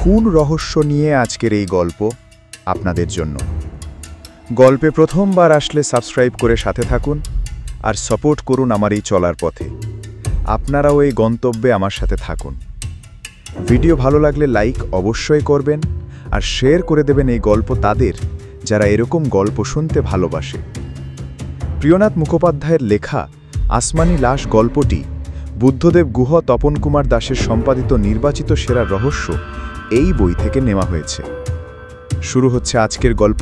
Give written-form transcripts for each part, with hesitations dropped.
খুন রহস্য নিয়ে আজকের এই গল্প আপনাদের জন্য। গল্পে প্রথমবার আসলে সাবস্ক্রাইব করে সাথে থাকুন আর সাপোর্ট করুন আমার এই চলার পথে। আপনারাও এই গন্তব্যে আমার সাথে থাকুন। ভিডিও ভালো লাগলে লাইক অবশ্যই করবেন আর শেয়ার করে দেবেন এই গল্প তাদের যারা এরকম গল্প শুনতে ভালোবাসে। প্রিয়নাথ মুখোপাধ্যায়ের লেখা আসমানি লাশ গল্পটি বুদ্ধদেব গুহ তপন কুমার দাসের সম্পাদিত নির্বাচিত সেরা রহস্য এই বই থেকে নেওয়া হয়েছে। শুরু হচ্ছে আজকের গল্প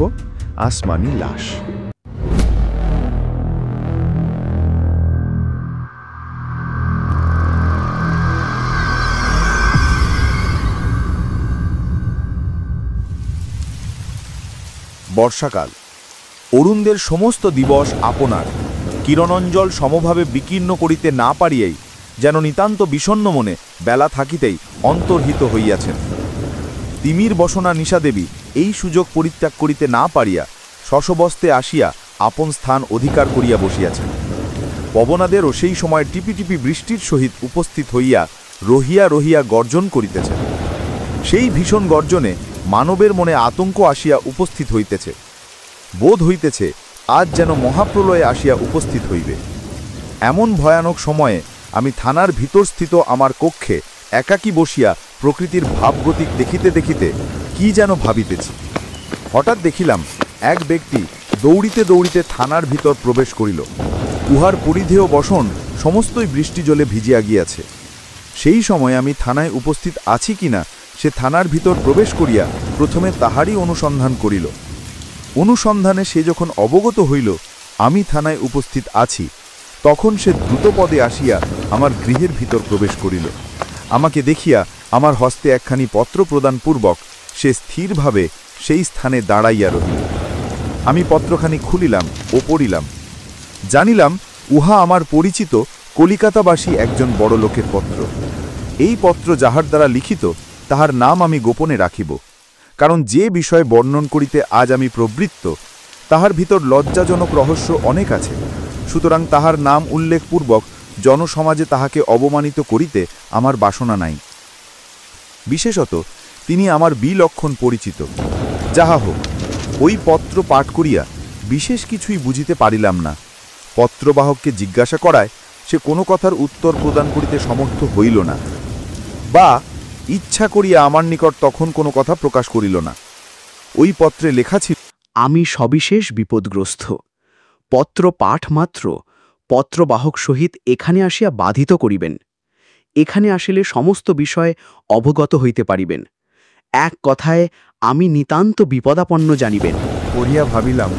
আসমানি লাশ। বর্ষাকাল। অরুণদের সমস্ত দিবস আপনার কিরণঞ্জল সমভাবে বিকীর্ণ করিতে না পারিয়াই যেন নিতান্ত বিষণ্ণ মনে বেলা থাকিতেই অন্তর্হিত হইয়াছেন। তিমির বসনা নিশাদেবী এই সুযোগ পরিত্যাগ করিতে না পারিয়া শশবস্তে আসিয়া আপন স্থান অধিকার করিয়া বসিয়াছেন। পবনাদেরও সেই সময় টিপি টিপি বৃষ্টির সহিত উপস্থিত হইয়া রহিয়া রহিয়া গর্জন করিতেছেন। সেই ভীষণ গর্জনে মানবের মনে আতঙ্ক আসিয়া উপস্থিত হইতেছে। বোধ হইতেছে আজ যেন মহাপ্রলয়ে আসিয়া উপস্থিত হইবে। এমন ভয়ানক সময়ে আমি থানার ভিতর স্থিত আমার কক্ষে একাকী বসিয়া প্রকৃতির ভাবগতিক দেখিতে দেখিতে কি যেন ভাবিতেছি। হঠাৎ দেখিলাম এক ব্যক্তি দৌড়িতে দৌড়িতে থানার ভিতর প্রবেশ করিল। উহার পরিধেয় বসন সমস্তই বৃষ্টি জলে ভিজিয়া গিয়াছে। সেই সময় আমি থানায় উপস্থিত আছি কিনা সে থানার ভিতর প্রবেশ করিয়া প্রথমে তাহারই অনুসন্ধান করিল। অনুসন্ধানে সে যখন অবগত হইল আমি থানায় উপস্থিত আছি, তখন সে দ্রুতপদে আসিয়া আমার গৃহের ভিতর প্রবেশ করিল। আমাকে দেখিয়া আমার হস্তে একখানি পত্র প্রদানপূর্বক সে স্থিরভাবে সেই স্থানে দাঁড়াইয়া রহিল। আমি পত্রখানি খুলিলাম ও পড়িলাম। জানিলাম উহা আমার পরিচিত কলিকাতাবাসী একজন বড় লোকের পত্র। এই পত্র যাহার দ্বারা লিখিত তাহার নাম আমি গোপনে রাখিব, কারণ যে বিষয়ে বর্ণন করিতে আজ আমি প্রবৃত্ত তাহার ভিতর লজ্জাজনক রহস্য অনেক আছে। সুতরাং তাহার নাম উল্লেখপূর্বক জনসমাজে তাহাকে অবমানিত করিতে আমার বাসনা নাই। বিশেষত তিনি আমার বিলক্ষণ পরিচিত। যাহা হোক, ওই পত্র পাঠ করিয়া বিশেষ কিছুই বুঝিতে পারিলাম না। পত্রবাহককে জিজ্ঞাসা করায় সে কোনো কথার উত্তর প্রদান করিতে সমর্থ হইল না, বা ইচ্ছা করিয়া আমার নিকট তখন কোনো কথা প্রকাশ করিল না। ওই পত্রে লেখা ছিল, আমি সবিশেষ বিপদগ্রস্ত। পত্র পাঠ মাত্র পত্রবাহক সহিত এখানে আসিয়া বাধিত করিবেন। এখানে আসিলে সমস্ত বিষয় অবগত হইতে পারিবেন। এক কথায় আমি নিতান্ত বিপদাপন্ন জানিবেন। পড়িয়া ভাবিলাম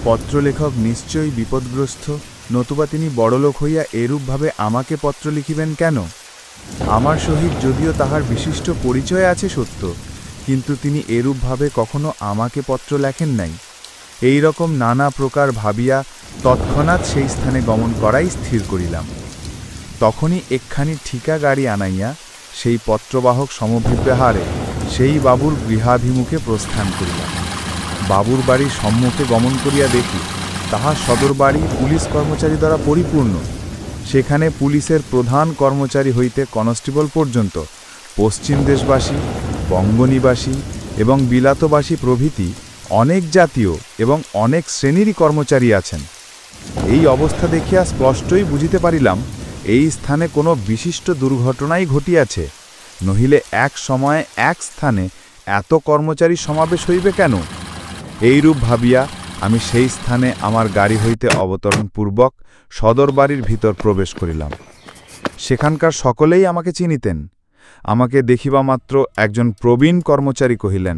পত্রলেখক নিশ্চয়ই বিপদগ্রস্ত, নতুবা তিনি বড়লোক হইয়া এরূপভাবে আমাকে পত্র লিখিবেন কেন? আমার সহিত যদিও তাহার বিশিষ্ট পরিচয় আছে সত্য, কিন্তু তিনি এরূপভাবে কখনো আমাকে পত্র লেখেন নাই। এই রকম নানা প্রকার ভাবিয়া তৎক্ষণাৎ সেই স্থানে গমন করাই স্থির করিলাম। তখনই একখানি ঠিকা গাড়ি আনাইয়া সেই পত্রবাহক সমভিব্যাহারে সেই বাবুর গৃহাভিমুখে প্রস্থান করিলাম। বাবুর বাড়ির সম্মুখে গমন করিয়া দেখি তাহার সদর বাড়ি পুলিশ কর্মচারী দ্বারা পরিপূর্ণ। সেখানে পুলিশের প্রধান কর্মচারী হইতে কনস্টেবল পর্যন্ত পশ্চিম দেশবাসী, বঙ্গনিবাসী এবং বিলাতবাসী প্রভৃতি অনেক জাতীয় এবং অনেক শ্রেণীরই কর্মচারী আছেন। এই অবস্থা দেখিয়া স্পষ্টই বুঝিতে পারিলাম এই স্থানে কোনো বিশিষ্ট দুর্ঘটনাই ঘটিয়াছে, নহিলে এক সময়ে এক স্থানে এত কর্মচারী সমাবেশ হইবে কেন? এইরূপ ভাবিয়া আমি সেই স্থানে আমার গাড়ি হইতে অবতরণপূর্বক সদর বাড়ির ভিতর প্রবেশ করিলাম। সেখানকার সকলেই আমাকে চিনিতেন। আমাকে দেখিবা মাত্র একজন প্রবীণ কর্মচারী কহিলেন,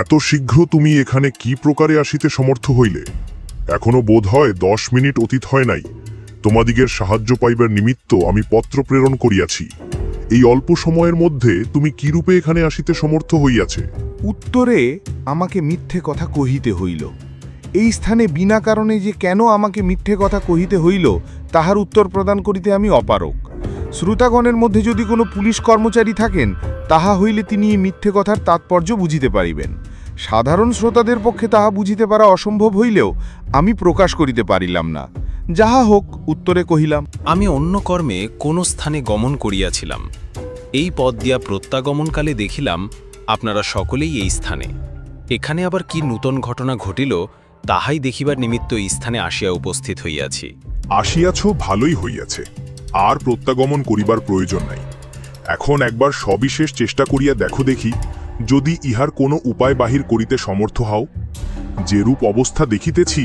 এত শীঘ্র তুমি এখানে কি প্রকারে আসিতে সমর্থ হইলে? এখনো বোধ হয় 10 মিনিট অতীত হয় নাই। তোমাদিগের সাহায্য পাইবার নিমিত্ত আমি পত্র প্রেরণ করিয়াছি। এই অল্প সময়ের মধ্যে তুমি কি রূপে এখানে আসিতে সমর্থ হইয়াছে? উত্তরে আমাকে মিথ্যে কথা কহিতে হইল। এই স্থানে বিনা কারণে যে কেন আমাকে মিথ্যে কথা কহিতে হইল তাহার উত্তর প্রদান করিতে আমি অপারগ। শ্রোতাগণের মধ্যে যদি কোনো পুলিশ কর্মচারী থাকেন, তাহা হইলে তিনি এই মিথ্যে কথার তাৎপর্য বুঝিতে পারিবেন। সাধারণ শ্রোতাদের পক্ষে তাহা বুঝিতে পারা অসম্ভব হইলেও আমি প্রকাশ করিতে পারিলাম না। যাহা হোক, উত্তরে কহিলাম, আমি অন্য কর্মে কোন স্থানে গমন করিয়াছিলাম। এই পথ দিয়া প্রত্যাগমনকালে দেখিলাম আপনারা সকলেই এই স্থানে। এখানে আবার কি নূতন ঘটনা ঘটিল, তাহাই দেখিবার নিমিত্ত এই স্থানে আসিয়া উপস্থিত হইয়াছি। আসিয়াছ ভালোই হইয়াছে, আর প্রত্যাগমন করিবার প্রয়োজন নাই। এখন একবার সবিশেষ চেষ্টা করিয়া দেখো দেখি, যদি ইহার কোনো উপায় বাহির করিতে সমর্থ হও। যেরূপ অবস্থা দেখিতেছি,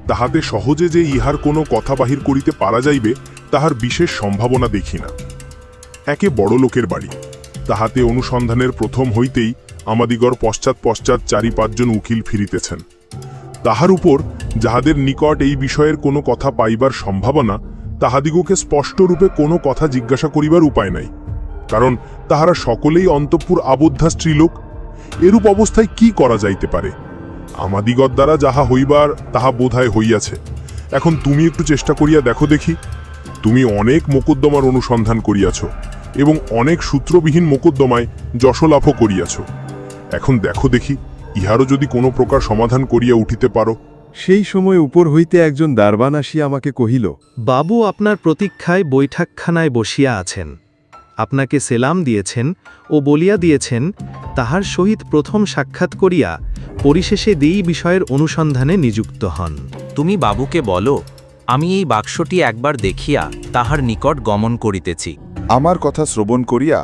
তাহাতে সহজে যে ইহার কোনো কথা বাহির করিতে পারা যাইবে, তাহার বিশেষ সম্ভাবনা দেখি না। একে বড় লোকের বাড়ি, তাহাতে অনুসন্ধানের প্রথম হইতেই আমাদিগর পশ্চাৎ পশ্চাৎ 4-5 জন উকিল ফিরিতেছেন। তাহার উপর যাহাদের নিকট এই বিষয়ের কোনো কথা পাইবার সম্ভাবনা, তাহাদিগকে স্পষ্টরূপে কোনো কথা জিজ্ঞাসা করিবার উপায় নাই, কারণ তাহারা সকলেই অন্তঃপুর আবদ্ধা স্ত্রীলোক। এরূপ অবস্থায় কি করা যাইতে পারে? আমাদিগর দ্বারা যাহা হইবার তাহা বোধহয় হইয়াছে। এখন তুমি একটু চেষ্টা করিয়া দেখো দেখি। তুমি অনেক মোকদ্দমার অনুসন্ধান করিয়াছ এবং অনেক সূত্রবিহীন মোকদ্দমায় যশলাভও করিয়াছ। এখন দেখো দেখি, ইহারও যদি কোনো প্রকার সমাধান করিয়া উঠিতে পারো। সেই সময় উপর হইতে একজন দারবান আসিয়া আমাকে কহিল, বাবু আপনার প্রতীক্ষায় বৈঠকখানায় বসিয়া আছেন। আপনাকে সেলাম দিয়েছেন ও বলিয়া দিয়েছেন, তাহার সহিত প্রথম সাক্ষাৎ করিয়া পরিশেষে দেই বিষয়ের অনুসন্ধানে নিযুক্ত হন। তুমি বাবুকে বলো, আমি এই বাক্সটি একবার দেখিয়া তাহার নিকট গমন করিতেছি। আমার কথা শ্রবণ করিয়া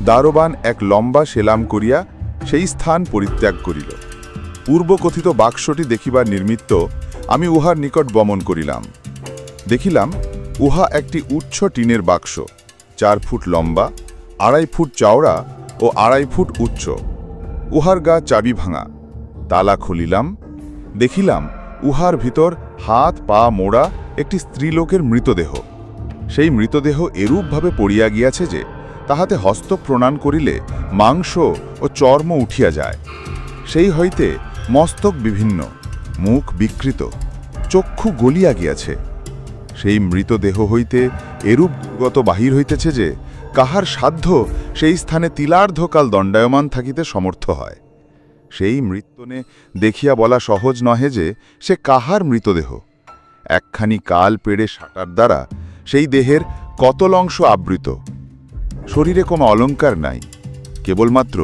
দারোবান এক লম্বা সেলাম করিয়া সেই স্থান পরিত্যাগ করিল। পূর্বকথিত বাক্সটি দেখিবার নিমিত্ত আমি উহার নিকট গমন করিলাম। দেখিলাম উহা একটি উচ্চ টিনের বাক্স, 4 ফুট লম্বা, 2.5 ফুট চওড়া ও 2.5 ফুট উচ্চ। উহার গা চাবি ভাঙা। তালা খুলিলাম, দেখিলাম উহার ভিতর হাত পা মোড়া একটি স্ত্রীলোকের মৃতদেহ। সেই মৃতদেহ এরূপভাবে পড়িয়া গিয়াছে যে তাহাতে হস্ত প্রণান করিলে মাংস ও চর্ম উঠিয়া যায়। সেই হইতে মস্তক বিভিন্ন, মুখ বিকৃত, চক্ষু গলিয়া গিয়াছে। সেই মৃতদেহ হইতে এরূপ দুর্গত বাহির হইতেছে যে কাহার সাধ্য সেই স্থানে তিলার্ধকাল দণ্ডায়মান থাকিতে সমর্থ হয়। সেই মৃত্যুনে দেখিয়া বলা সহজ নহে যে সে কাহার মৃতদেহ। একখানি কাল পেড়ে সাটার দ্বারা সেই দেহের কতল অংশ আবৃত। শরীরে কোনো অলঙ্কার নাই, কেবলমাত্র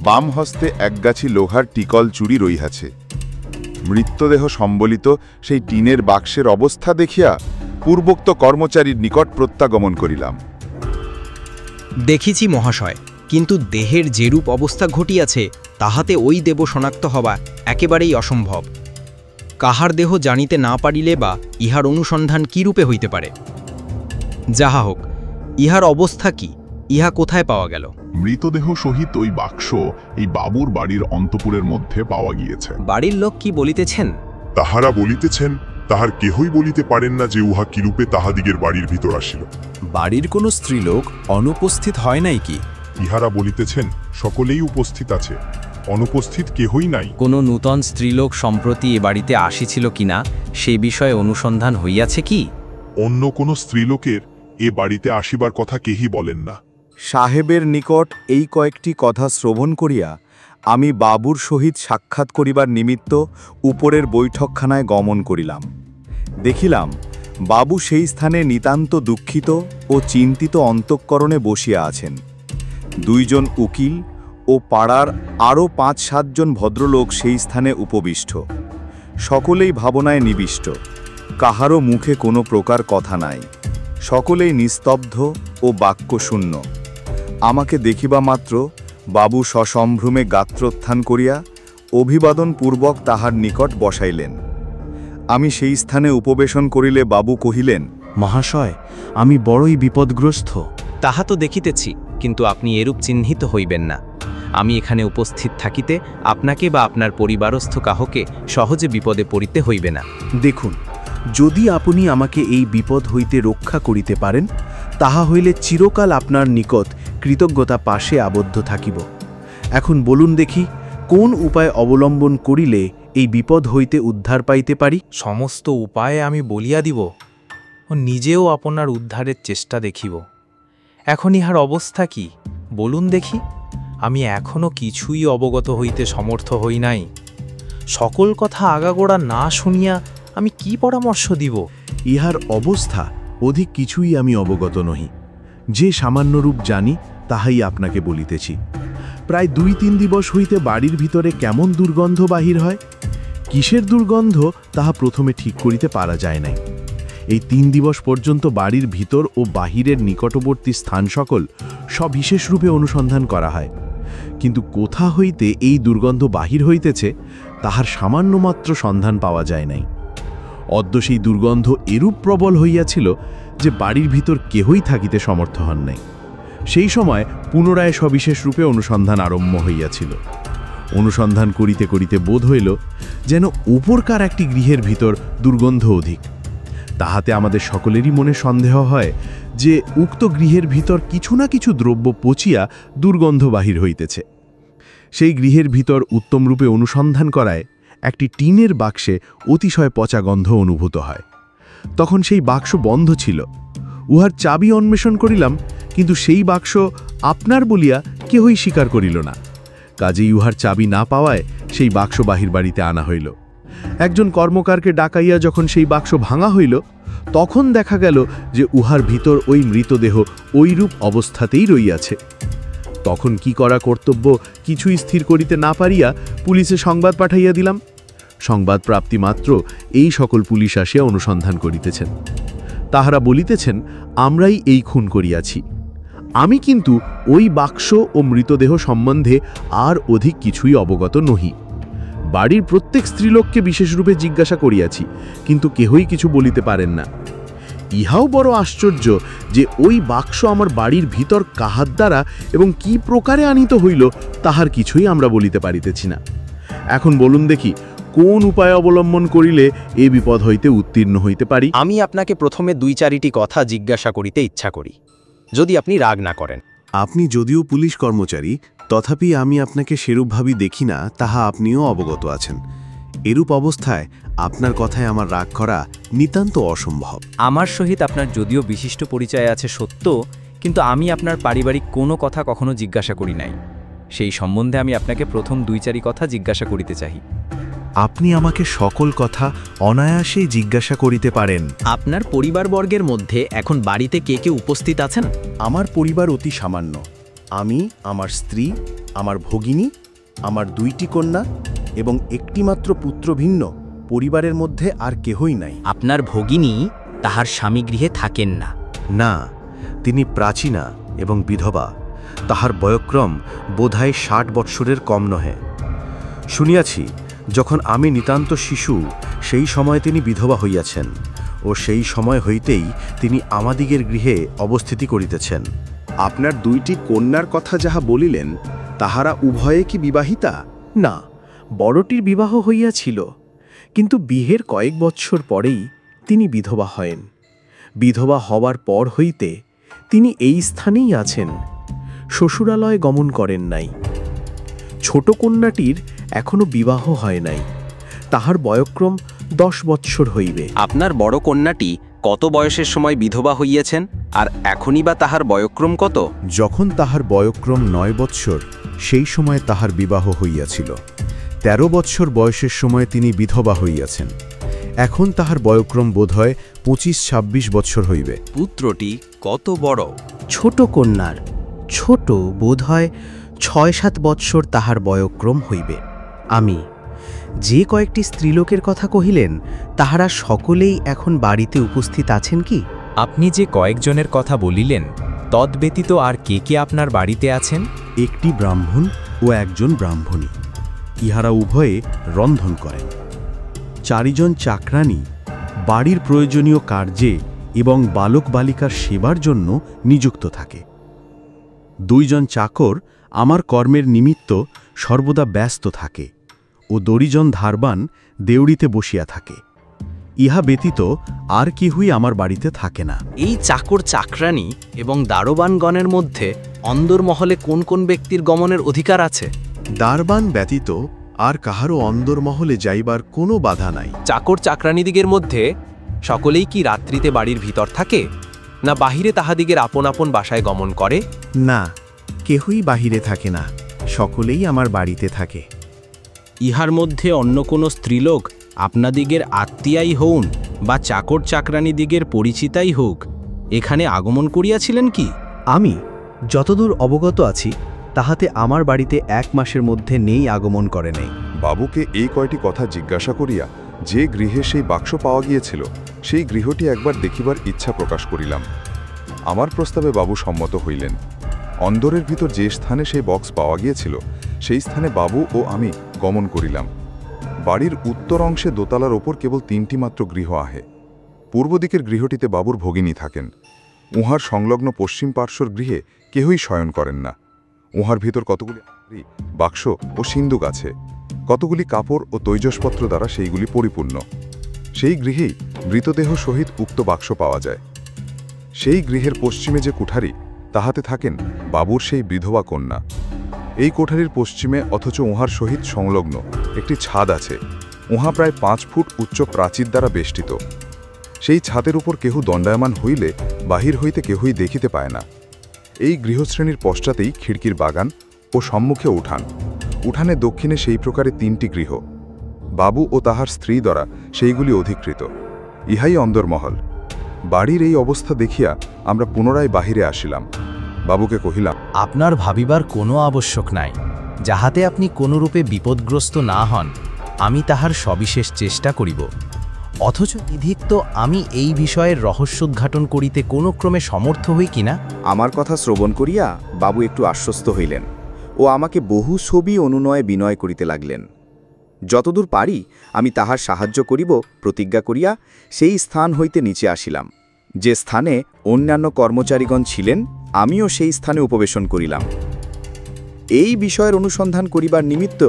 বাম হস্তে একগাছি লোহার টিকল চুড়ি রইয়াছে। মৃতদেহ সম্বলিত সেই টিনের বাক্সের অবস্থা দেখিয়া পূর্বোক্ত কর্মচারীর নিকট প্রত্যাগমন করিলাম। দেখিছি মহাশয়, কিন্তু দেহের যেরূপ অবস্থা ঘটিয়াছে তাহাতে ওই দেব শনাক্ত হওয়া একেবারেই অসম্ভব। কাহার দেহ জানিতে না পারিলে বা ইহার অনুসন্ধান কি রূপে হইতে পারে? যাহা হোক, ইহার অবস্থা কি, ইহা কোথায় পাওয়া গেল? মৃতদেহ সহিত ওই বাক্স এই বাবুর বাড়ির অন্তপুরের মধ্যে পাওয়া গিয়েছে। বাড়ির লোক কি বলিতেছেন? তাহারা বলিতেছেন, তাহার কেহই বলিতে পারেন না যে উহা কিরূপে তাহাদিগের বাড়ির ভিতর আসিল। বাড়ির কোনো স্ত্রীলোক অনুপস্থিত হয় নাই কি? ইহারা বলিতেছেন, সকলেই উপস্থিত আছে, অনুপস্থিত কেহই নাই। কোনো নূতন স্ত্রীলোক সম্প্রতি এ বাড়িতে আসিছিল কিনা সে বিষয়ে অনুসন্ধান হইয়াছে কি? অন্য কোনো স্ত্রীলোকের এ বাড়িতে আসিবার কথা কেহি বলেন না। সাহেবের নিকট এই কয়েকটি কথা শ্রবণ করিয়া আমি বাবুর সহিত সাক্ষাৎ করিবার নিমিত্ত উপরের বৈঠকখানায় গমন করিলাম। দেখিলাম বাবু সেই স্থানে নিতান্ত দুঃখিত ও চিন্তিত অন্তঃকরণে বসিয়া আছেন। 2 জন উকিল ও পাড়ার আরও 5-7 জন ভদ্রলোক সেই স্থানে উপবিষ্ট। সকলেই ভাবনায় নিবিষ্ট, কাহারও মুখে কোনো প্রকার কথা নাই। সকলেই নিস্তব্ধ ও বাক্যশূন্য। আমাকে দেখিবা মাত্র বাবু সসম্ভ্রমে গাত্রোত্থান করিয়া অভিবাদনপূর্বক তাহার নিকট বসাইলেন। আমি সেই স্থানে উপবেশন করিলে বাবু কহিলেন, মহাশয়, আমি বড়ই বিপদগ্রস্ত। তাহা তো দেখিতেছি, কিন্তু আপনি এরূপ চিহ্নিত হইবেন না। আমি এখানে উপস্থিত থাকিতে আপনাকে বা আপনার পরিবারস্থ কাহকে সহজে বিপদে পড়িতে হইবে না। দেখুন, যদি আপনি আমাকে এই বিপদ হইতে রক্ষা করিতে পারেন, তাহা হইলে চিরকাল আপনার নিকট কৃতজ্ঞতা পাশে আবদ্ধ থাকিব। এখন বলুন দেখি, কোন উপায় অবলম্বন করিলে এই বিপদ হইতে উদ্ধার পাইতে পারি? সমস্ত উপায়ে আমি বলিয়া দিব ও নিজেও আপনার উদ্ধারের চেষ্টা দেখিব। এখন ইহার অবস্থা কি বলুন দেখি। আমি এখনও কিছুই অবগত হইতে সমর্থ হই নাই। সকল কথা আগাগোড়া না শুনিয়া আমি কি পরামর্শ দিব? ইহার অবস্থা অধিক কিছুই আমি অবগত নহি। যে সামান্যরূপ জানি তাহাই আপনাকে বলিতেছি। প্রায় 2-3 দিবস হইতে বাড়ির ভিতরে কেমন দুর্গন্ধ বাহির হয়। কিসের দুর্গন্ধ তাহা প্রথমে ঠিক করিতে পারা যায় নাই। এই 3 দিবস পর্যন্ত বাড়ির ভিতর ও বাহিরের নিকটবর্তী স্থান সকল সবিশেষ রূপে অনুসন্ধান করা হয়, কিন্তু কোথা হইতে এই দুর্গন্ধ বাহির হইতেছে তাহার সামান্যমাত্র সন্ধান পাওয়া যায় নাই। অদ্য সেই দুর্গন্ধ এরূপ প্রবল হইয়াছিল যে বাড়ির ভিতর কেহই থাকিতে সমর্থ হন নাই। সেই সময় পুনরায় সবিশেষ রূপে অনুসন্ধান আরম্ভ হইয়াছিল। অনুসন্ধান করিতে করিতে বোধ হইল যেন উপরকার একটি গৃহের ভিতর দুর্গন্ধ অধিক। তাহাতে আমাদের সকলেরই মনে সন্দেহ হয় যে উক্ত গৃহের ভিতর কিছু না কিছু দ্রব্য পচিয়া দুর্গন্ধ বাহির হইতেছে। সেই গৃহের ভিতর উত্তমরূপে অনুসন্ধান করায় একটি টিনের বাক্সে অতিশয় পচা গন্ধ অনুভূত হয়। তখন সেই বাক্স বন্ধ ছিল। উহার চাবি অন্বেষণ করিলাম, কিন্তু সেই বাক্স আপনার বলিয়া কেহই স্বীকার করিল না। কাজেই উহার চাবি না পাওয়ায় সেই বাক্স বাহির বাড়িতে আনা হইল। একজন কর্মকারকে ডাকাইয়া যখন সেই বাক্স ভাঙা হইল, তখন দেখা গেল যে উহার ভিতর ওই মৃতদেহ ঐরূপ অবস্থাতেই রইয়াছে। তখন কি করা কর্তব্য কিছুই স্থির করিতে না পারিয়া পুলিশে সংবাদ পাঠাইয়া দিলাম। সংবাদ প্রাপ্তি মাত্র এই সকল পুলিশ আসিয়া অনুসন্ধান করিতেছেন। তাহারা বলিতেছেন আমরাই এই খুন করিয়াছি। আমি কিন্তু ওই বাক্স ও মৃতদেহ সম্বন্ধে আর অধিক কিছুই অবগত নহি। বাড়ির প্রত্যেক স্ত্রীলোককে বিশেষরূপে জিজ্ঞাসা করিয়াছি, কিন্তু কেহই কিছু বলিতে পারেন না। ইহাও বড় আশ্চর্য যে ওই বাক্স আমার বাড়ির ভিতর কাহার দ্বারা এবং কি প্রকারে আনিত হইল তাহার কিছুই আমরা বলিতে পারিতেছি না। এখন বলুন দেখি, কোন উপায় অবলম্বন করিলে এ বিপদ হইতে উত্তীর্ণ হইতে পারি? আমি আপনাকে প্রথমে 2-4টি কথা জিজ্ঞাসা করিতে ইচ্ছা করি, যদি আপনি রাগ না করেন। আপনি যদিও পুলিশ কর্মচারী, তথাপি আমি আপনাকে সেরূপভাবেই দেখি না, তাহা আপনিও অবগত আছেন। এরূপ অবস্থায় আপনার কথায় আমার রাগ করা নিতান্ত অসম্ভব। আমার সহিত আপনার যদিও বিশিষ্ট পরিচয় আছে সত্য, কিন্তু আমি আপনার পারিবারিক কোনো কথা কখনো জিজ্ঞাসা করি নাই। সেই সম্বন্ধে আমি আপনাকে প্রথম 2-4 কথা জিজ্ঞাসা করিতে চাই। আপনি আমাকে সকল কথা অনায়াসেই জিজ্ঞাসা করিতে পারেন। আপনার পরিবারবর্গের মধ্যে এখন বাড়িতে কে কে উপস্থিত আছেন? আমার পরিবার অতি সামান্য। আমি, আমার স্ত্রী, আমার ভগিনী, আমার 2টি কন্যা এবং একটিমাত্র পুত্র ভিন্ন পরিবারের মধ্যে আর কেহই নাই। আপনার ভগিনী তাহার স্বামী গৃহে থাকেন না? না, তিনি প্রাচীনা এবং বিধবা। তাহার বয়ক্রম বোধহয় 60 বৎসরের কম নহে। শুনিয়াছি যখন আমি নিতান্ত শিশু সেই সময় তিনি বিধবা হইয়াছেন, ও সেই সময় হইতেই তিনি আমাদিগের গৃহে অবস্থিতি করিতেছেন। আপনার 2টি কন্যার কথা যাহা বলিলেন, তাহারা উভয়ে কি বিবাহিতা? না, বড়টির বিবাহ হইয়াছিল, কিন্তু বিহের কয়েক বৎসর পরেই তিনি বিধবা হয়েন। বিধবা হওয়ার পর হইতে তিনি এই স্থানেই আছেন, শ্বশুরালয় গমন করেন নাই। ছোট কন্যাটির এখনো বিবাহ হয় নাই, তাহার বয়ক্রম 10 বৎসর হইবে। আপনার বড় কন্যাটি কত বয়সের সময় বিধবা হইয়াছেন, আর এখনই বা তাহার বয়ক্রম কত? যখন তাহার বয়ক্রম 9 বৎসর, সেই সময় তাহার বিবাহ হইয়াছিল। 13 বৎসর বয়সের সময় তিনি বিধবা হইয়াছেন। এখন তাহার বয়ক্রম বোধহয় 25-26 বৎসর হইবে। পুত্রটি কত বড়? ছোট কন্যার ছোট, বোধহয় 6-7 বৎসর তাহার বয়ক্রম হইবে। আমি যে কয়েকটি স্ত্রীলোকের কথা কহিলেন, তাহারা সকলেই এখন বাড়িতে উপস্থিত আছেন কি? আপনি যে কয়েকজনের কথা বলিলেন, তদ্ব্যতীত আর কে কে আপনার বাড়িতে আছেন? একটি ব্রাহ্মণ ও একজন ব্রাহ্মণী, ইহারা উভয়ে রন্ধন করেন। 4 জন চাকরানী বাড়ির প্রয়োজনীয় কার্যে এবং বালক বালিকার সেবার জন্য নিযুক্ত থাকে। 2 জন চাকর আমার কর্মের নিমিত্ত সর্বদা ব্যস্ত থাকে, ও 2 জন ধারবান দেউড়িতে বসিয়া থাকে। ইহা ব্যতীত আর কেহই আমার বাড়িতে থাকে না। এই চাকর চাকরানী এবং দারোবানগণের মধ্যে অন্দরমহলে কোন কোন ব্যক্তির গমনের অধিকার আছে? দারবান ব্যতীত আর কাহারও অন্দরমহলে যাইবার কোনো বাধা নাই। চাকর চাকরানীদিগের মধ্যে সকলেই কি রাত্রিতে বাড়ির ভিতর থাকে, না বাহিরে তাহাদিগের আপন আপন বাসায় গমন করে? না, কেহই বাহিরে থাকে না, সকলেই আমার বাড়িতে থাকে। ইহার মধ্যে অন্য কোনো স্ত্রীলোক আপনাদিগের আত্মীয়াই হউন বা চাকর চাকরানীদিগের পরিচিতাই হোক, এখানে আগমন করিয়াছিলেন কি? আমি যতদূর অবগত আছি, তাহাতে আমার বাড়িতে 1 মাসের মধ্যে নেই আগমন করে নেই। বাবুকে এই কয়টি কথা জিজ্ঞাসা করিয়া যে গৃহে সেই বাক্স পাওয়া গিয়েছিল সেই গৃহটি একবার দেখিবার ইচ্ছা প্রকাশ করিলাম। আমার প্রস্তাবে বাবু সম্মত হইলেন। অন্দরের ভিতর যে স্থানে সেই বক্স পাওয়া গিয়েছিল সেই স্থানে বাবু ও আমি গমন করিলাম। বাড়ির উত্তর অংশে দোতলার ওপর কেবল 3টি মাত্র গৃহ আহে। পূর্ব দিকের গৃহটিতে বাবুর ভগিনী থাকেন। উহার সংলগ্ন পশ্চিম পার্শ্বর গৃহে কেহই শয়ন করেন না। উহার ভিতর কতগুলি বাক্স ও সিন্দুক আছে, কতগুলি কাপড় ও তৈজসপত্র দ্বারা সেইগুলি পরিপূর্ণ। সেই গৃহেই মৃতদেহ সহিত উক্ত বাক্স পাওয়া যায়। সেই গৃহের পশ্চিমে যে কুঠারি, তাহাতে থাকেন বাবুর সেই বিধবা কন্যা। এই কোঠারির পশ্চিমে অথচ উহার সহিত সংলগ্ন একটি ছাদ আছে। উহা প্রায় 5 ফুট উচ্চ প্রাচীর দ্বারা বেষ্টিত। সেই ছাদের উপর কেহ দণ্ডায়মান হইলে বাহির হইতে কেহই দেখিতে পায় না। এই গৃহশ্রেণীর পশ্চাতেই খিড়কির বাগান ও সম্মুখে উঠান। উঠানে দক্ষিণে সেই প্রকারে 3টি গৃহ। বাবু ও তাহার স্ত্রী দ্বারা সেইগুলি অধিকৃত। ইহাই অন্দরমহল। বাড়ির এই অবস্থা দেখিয়া আমরা পুনরায় বাহিরে আসিলাম। বাবুকে কহিলাম, আপনার ভাবিবার কোনো আবশ্যক নাই। যাহাতে আপনি কোনরূপে বিপদগ্রস্ত না হন, আমি তাহার সবিশেষ চেষ্টা করিব। অথচ বিধিক্ত আমি এই বিষয়ের রহস্যোদ্ঘাটন করিতে কোনো ক্রমে সমর্থ হই কিনা। আমার কথা শ্রবণ করিয়া বাবু একটু আশ্বস্ত হইলেন ও আমাকে বহু ছবি অনুনয়ে বিনয় করিতে লাগলেন। যতদূর পারি আমি তাহার সাহায্য করিব প্রতিজ্ঞা করিয়া সেই স্থান হইতে নিচে আসিলাম। যে স্থানে অন্যান্য কর্মচারীগণ ছিলেন, আমিও সেই স্থানে উপবেশন করিলাম। এই বিষয়ের অনুসন্ধান করিবার নিমিত্ত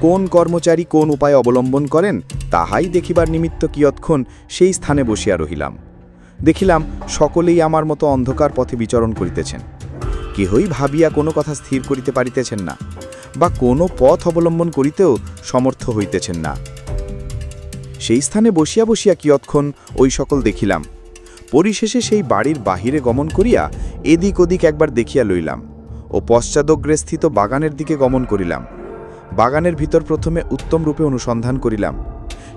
কোন কর্মচারী কোন উপায় অবলম্বন করেন তাহাই দেখিবার নিমিত্ত কিয়ৎক্ষণ সেই স্থানে বসিয়া রহিলাম। দেখিলাম সকলেই আমার মতো অন্ধকার পথে বিচরণ করিতেছেন। কেহই ভাবিয়া কোনো কথা স্থির করিতে পারিতেছেন না, বা কোনো পথ অবলম্বন করিতেও সমর্থ হইতেছেন না। সেই স্থানে বসিয়া বসিয়া কিয়ৎক্ষণ ওই সকল দেখিলাম। পরিশেষে সেই বাড়ির বাহিরে গমন করিয়া এদিক ওদিক একবার দেখিয়া লইলাম ও পশ্চাদগ্রে স্থিত বাগানের দিকে গমন করিলাম। বাগানের ভিতর প্রথমে উত্তম রূপে অনুসন্ধান করিলাম।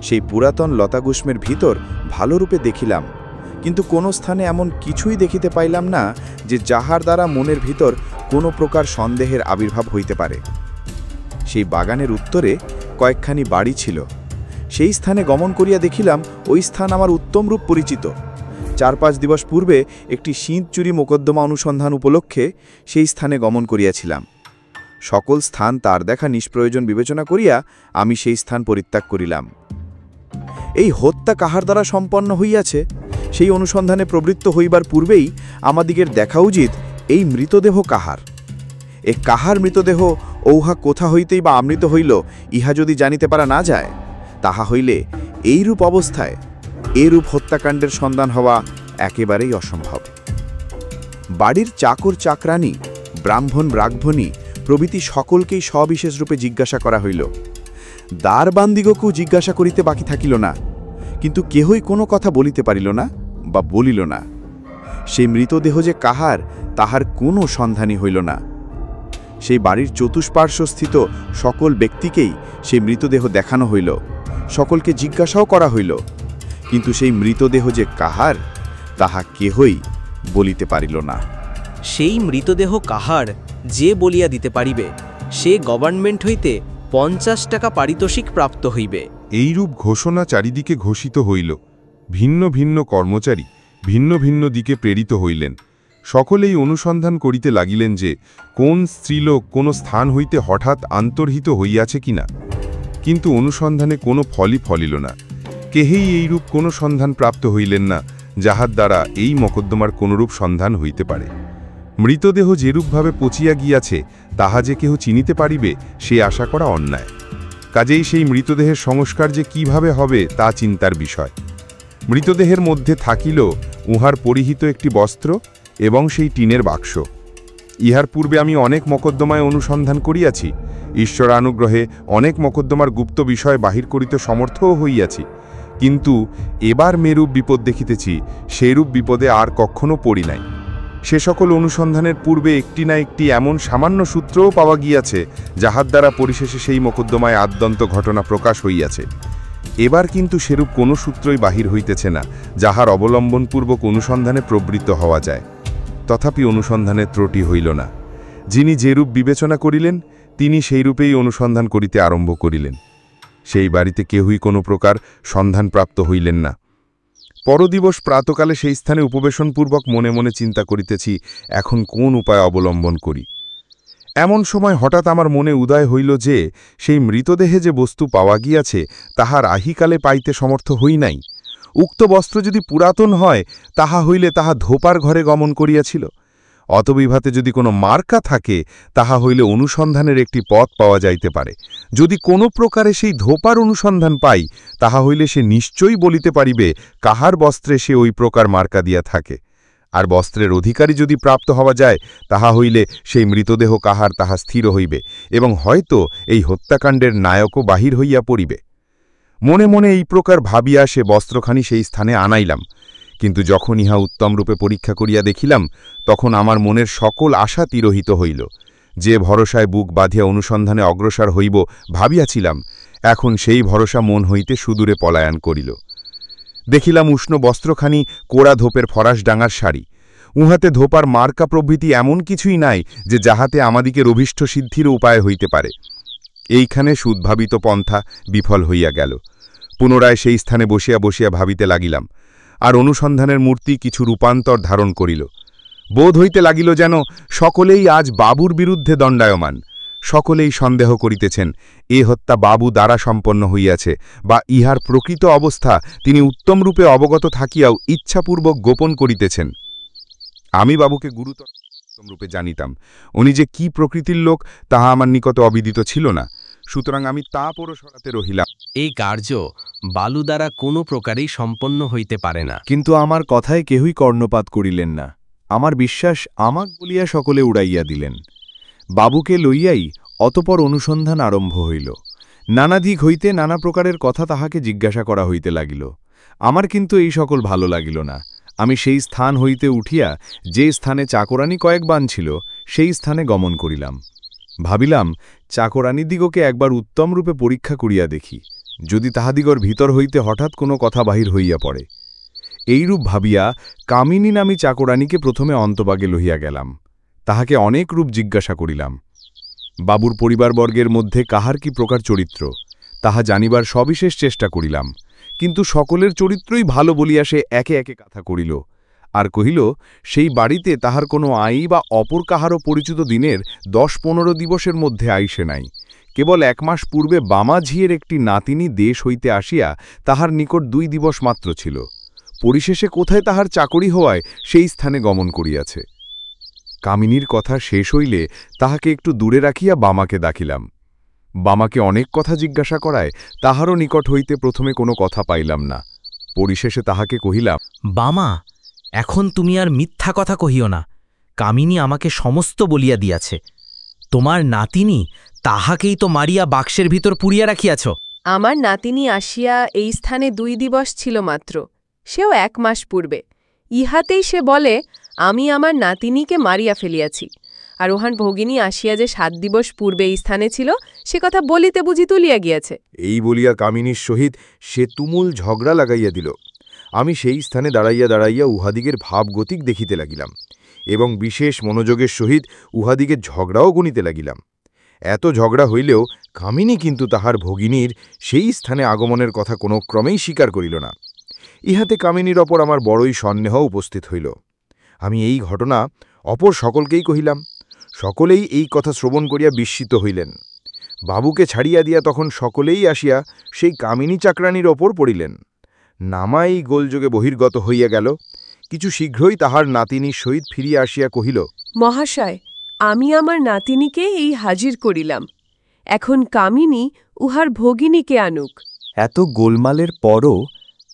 সেই পুরাতন লতাগুষ্মের ভিতর ভালোরূপে দেখিলাম, কিন্তু কোনো স্থানে এমন কিছুই দেখিতে পাইলাম না যে যাহার দ্বারা মনের ভিতর কোনো প্রকার সন্দেহের আবির্ভাব হইতে পারে। সেই বাগানের উত্তরে কয়েকখানি বাড়ি ছিল। সেই স্থানে গমন করিয়া দেখিলাম ওই স্থান আমার উত্তম রূপ পরিচিত। 4-5 দিবস পূর্বে একটি সিঁধ চুরি মোকদ্দমা অনুসন্ধান উপলক্ষে সেই স্থানে গমন করিয়াছিলাম। সকল স্থান তার দেখা নিষ্প্রয়োজন বিবেচনা করিয়া আমি সেই স্থান পরিত্যাগ করিলাম। এই হত্যা কাহার দ্বারা সম্পন্ন হইয়াছে সেই অনুসন্ধানে প্রবৃত্ত হইবার পূর্বেই আমাদিগের দেখা উচিত এই মৃতদেহ কাহার। এ কাহার মৃতদেহ ঔহা কোথা হইতেই বা আমৃত হইল, ইহা যদি জানিতে পারা না যায়, তাহা হইলে এইরূপ অবস্থায় এরূপ হত্যাকাণ্ডের সন্ধান হওয়া একেবারেই অসম্ভব। বাড়ির চাকর চাকরানী, ব্রাহ্মণ ব্রাহ্মণী প্রভৃতি সকলকেই সবিশেষ রূপে জিজ্ঞাসা করা হইল। দ্বারবান্দিগকেও জিজ্ঞাসা করিতে বাকি থাকিল না, কিন্তু কেহই কোনো কথা বলিতে পারিল না বা বলিল না। সেই মৃতদেহ যে কাহার তাহার কোনো সন্ধানই হইল না। সেই বাড়ির চতুষ্পার্শ্বস্থিত সকল ব্যক্তিকেই সেই মৃতদেহ দেখানো হইল, সকলকে জিজ্ঞাসাও করা হইল, কিন্তু সেই মৃতদেহ যে কাহার তাহা কেহই বলিতে পারিল না। সেই মৃতদেহ কাহার যে বলিয়া দিতে পারিবে, সে গভর্নমেন্ট হইতে 50 টাকা পারিতোষিক প্রাপ্ত হইবে। এইরূপ ঘোষণা চারিদিকে ঘোষিত হইল। ভিন্ন ভিন্ন কর্মচারী ভিন্ন ভিন্ন দিকে প্রেরিত হইলেন। সকলেই অনুসন্ধান করিতে লাগিলেন যে কোন স্ত্রীলোক কোন স্থান হইতে হঠাৎ আন্তর্হিত হইয়াছে কিনা, কিন্তু অনুসন্ধানে কোনো ফলই ফলিল না। কেহেই এইরূপ কোনো সন্ধান প্রাপ্ত হইলেন না যাহার দ্বারা এই মকদ্দমার কোনরূপ সন্ধান হইতে পারে। মৃতদেহ যেরূপভাবে পচিয়া গিয়াছে তাহা যে কেহ চিনিতে পারিবে সে আশা করা অন্যায়। কাজেই সেই মৃতদেহের সংস্কার যে কিভাবে হবে তা চিন্তার বিষয়। মৃতদেহের মধ্যে থাকিল উহার পরিহিত একটি বস্ত্র এবং সেই টিনের বাক্স। ইহার পূর্বে আমি অনেক মকদ্দমায় অনুসন্ধান করিয়াছি, ঈশ্বরানুগ্রহে অনেক মকদ্দমার গুপ্ত বিষয় বাহির করিতে সমর্থও হইয়াছি, কিন্তু এবার মেরূপ বিপদ দেখিতেছি, সেইরূপ বিপদে আর কখনো পড়ি নাই। সে সকল অনুসন্ধানের পূর্বে একটি না একটি এমন সামান্য সূত্রও পাওয়া গিয়াছে যাহার দ্বারা পরিশেষে সেই মকদ্দমায় আদ্যন্ত ঘটনা প্রকাশ হইয়াছে। এবার কিন্তু সেরূপ কোনো সূত্রই বাহির হইতেছে না যাহার অবলম্বনপূর্বক অনুসন্ধানে প্রবৃত্ত হওয়া যায়। তথাপি অনুসন্ধানের ত্রুটি হইল না। যিনি যেরূপ বিবেচনা করিলেন তিনি সেই রূপেই অনুসন্ধান করিতে আরম্ভ করিলেন। সেই বাড়িতে কেহই কোনো প্রকার সন্ধানপ্রাপ্ত হইলেন না। পরদিবস প্রাতকালে সেই স্থানে উপবেশনপূর্বক মনে মনে চিন্তা করিতেছি এখন কোন উপায় অবলম্বন করি। এমন সময় হঠাৎ আমার মনে উদয় হইল যে সেই মৃতদেহে যে বস্তু পাওয়া গিয়াছে তাহার আহিকালে পাইতে সমর্থ হই নাই। উক্ত বস্ত্র যদি পুরাতন হয় তাহা হইলে তাহা ধোপার ঘরে গমন করিয়াছিল। অতবিভাতে যদি কোনো মার্কা থাকে তাহা হইলে অনুসন্ধানের একটি পথ পাওয়া যাইতে পারে। যদি কোনো প্রকারে সেই ধোপার অনুসন্ধান পাই তাহা হইলে সে নিশ্চয়ই বলিতে পারিবে কাহার বস্ত্রে সে ওই প্রকার মার্কা দিয়া থাকে। আর বস্ত্রের অধিকারী যদি প্রাপ্ত হওয়া যায় তাহা হইলে সেই মৃতদেহ কাহার তাহা স্থির হইবে এবং হয়তো এই হত্যাকাণ্ডের নায়কও বাহির হইয়া পড়িবে। মনে মনে এই প্রকার ভাবিয়া সে বস্ত্রখানি সেই স্থানে আনাইলাম। কিন্তু যখন ইহা উত্তমরূপে পরীক্ষা করিয়া দেখিলাম তখন আমার মনের সকল আশা তিরোহিত হইল। যে ভরসায় বুক বাঁধিয়া অনুসন্ধানে অগ্রসর হইব ভাবিয়াছিলাম, এখন সেই ভরসা মন হইতে সুদূরে পলায়ন করিল। দেখিলাম উষ্ণ বস্ত্রখানি কোড়া ধোপের ফরাস ডাঙার শাড়ি। উহাতে ধোপার মার্কা প্রভৃতি এমন কিছুই নাই যে যাহাতে আমাদিকে অভীষ্ট সিদ্ধির উপায় হইতে পারে। এইখানে সুদ্ভাবিত পন্থা বিফল হইয়া গেল। পুনরায় সেই স্থানে বসিয়া বসিয়া ভাবিতে লাগিলাম, আর অনুসন্ধানের মূর্তি কিছু রূপান্তর ধারণ করিল। বোধ হইতে লাগিল যেন সকলেই আজ বাবুর বিরুদ্ধে দণ্ডায়মান। সকলেই সন্দেহ করিতেছেন এ হত্যা বাবু দ্বারা সম্পন্ন হইয়াছে, বা ইহার প্রকৃত অবস্থা তিনি উত্তমরূপে অবগত থাকিয়াও ইচ্ছাপূর্বক গোপন করিতেছেন। আমি বাবুকে গুরুতর রূপে জানিতাম। উনি যে কি প্রকৃতির লোক তাহা আমার নিকটে অবিদিত ছিল না। সুতরাং আমি তা পর সরাতে রহিলাম। এই কার্য বালু দ্বারা কোনো প্রকারেই সম্পন্ন হইতে পারে না। কিন্তু আমার কথায় কেহই কর্ণপাত করিলেন না। আমার বিশ্বাস আমাক বলিয়া সকলে উড়াইয়া দিলেন। বাবুকে লইয়াই অতপর অনুসন্ধান আরম্ভ হইল। নানা দিক হইতে নানা প্রকারের কথা তাহাকে জিজ্ঞাসা করা হইতে লাগিল। আমার কিন্তু এই সকল ভালো লাগিল না। আমি সেই স্থান হইতে উঠিয়া যে স্থানে চাকরানী কয়েকবান ছিল সেই স্থানে গমন করিলাম। ভাবিলাম চাকরানীদিগকে একবার উত্তমরূপে পরীক্ষা করিয়া দেখি, যদি তাহাদিগর ভিতর হইতে হঠাৎ কোনো কথা বাহির হইয়া পড়ে। এইরূপ ভাবিয়া কামিনী নামী চাকরানীকে প্রথমে অন্তবাগে লইয়া গেলাম। তাহাকে অনেক রূপ জিজ্ঞাসা করিলাম। বাবুর পরিবারবর্গের মধ্যে কাহার কি প্রকার চরিত্র তাহা জানিবার সবিশেষ চেষ্টা করিলাম, কিন্তু সকলের চরিত্রই ভালো বলিয়া সে একে একে কথা করিল। আর কহিল সেই বাড়িতে তাহার কোনো আই বা অপর কাহারও পরিচিত দিনের 10-15 দিবসের মধ্যে আইসে নাই। কেবল 1 মাস পূর্বে বামাঝিয়ের একটি নাতিনী দেশ হইতে আসিয়া তাহার নিকট 2 দিবস মাত্র ছিল। পরিশেষে কোথায় তাহার চাকরি হওয়ায় সেই স্থানে গমন করিয়াছে। কামিনীর কথা শেষ হইলে তাহাকে একটু দূরে রাখিয়া বামাকে ডাকিলাম। বামাকে অনেক কথা জিজ্ঞাসা করায় তাহারও নিকট হইতে প্রথমে কোনো কথা পাইলাম না। পরিশেষে তাহাকে কহিলাম, বামা, এখন তুমি আর মিথ্যা কথা কহিও না। কামিনী আমাকে সমস্ত বলিয়া দিয়াছে। তোমার নাতিনী তাহাকেই তো মারিয়া বাক্সের ভিতর পুরিয়া রাখিয়াছ। আমার নাতিনী আসিয়া এই স্থানে 2 দিবস ছিল মাত্র, সেও 1 মাস পূর্বে। ইহাতেই সে বলে আমি আমার নাতিনীকে মারিয়া ফেলিয়াছি। আর ওহান ভগিনী আসিয়া যে 7 দিবস পূর্বে এই স্থানে ছিল সে কথা বলিতে বুঝি তুলিয়া গিয়াছে। এই বলিয়া কামিনীর সহিত সে তুমুল ঝগড়া লাগাইয়া দিল। আমি সেই স্থানে দাঁড়াইয়া দাঁড়াইয়া উহাদিগের ভাবগতিক দেখিতে লাগিলাম এবং বিশেষ মনোযোগের সহিত উহাদিগের ঝগড়াও গণিতে লাগিলাম। এত ঝগড়া হইলেও কামিনী কিন্তু তাহার ভগিনীর সেই স্থানে আগমনের কথা কোনো ক্রমেই স্বীকার করিল না। ইহাতে কামিনীর অপর আমার বড়ই সন্দেহ উপস্থিত হইল। আমি এই ঘটনা অপর সকলকেই কহিলাম। সকলেই এই কথা শ্রবণ করিয়া বিস্মিত হইলেন। বাবুকে ছাড়িয়া দিয়া তখন সকলেই আসিয়া সেই কামিনী চাকরানীর ওপর পড়িলেন। নামাই গোলযোগে বহির্গত হইয়া গেল। কিছু শীঘ্রই তাহার নাতিনীর সহিত ফিরিয়া আসিয়া কহিল, মহাশয়, আমি আমার নাতিনীকে এই হাজির করিলাম। এখন কামিনী উহার ভগিনীকে আনুক। এত গোলমালের পরও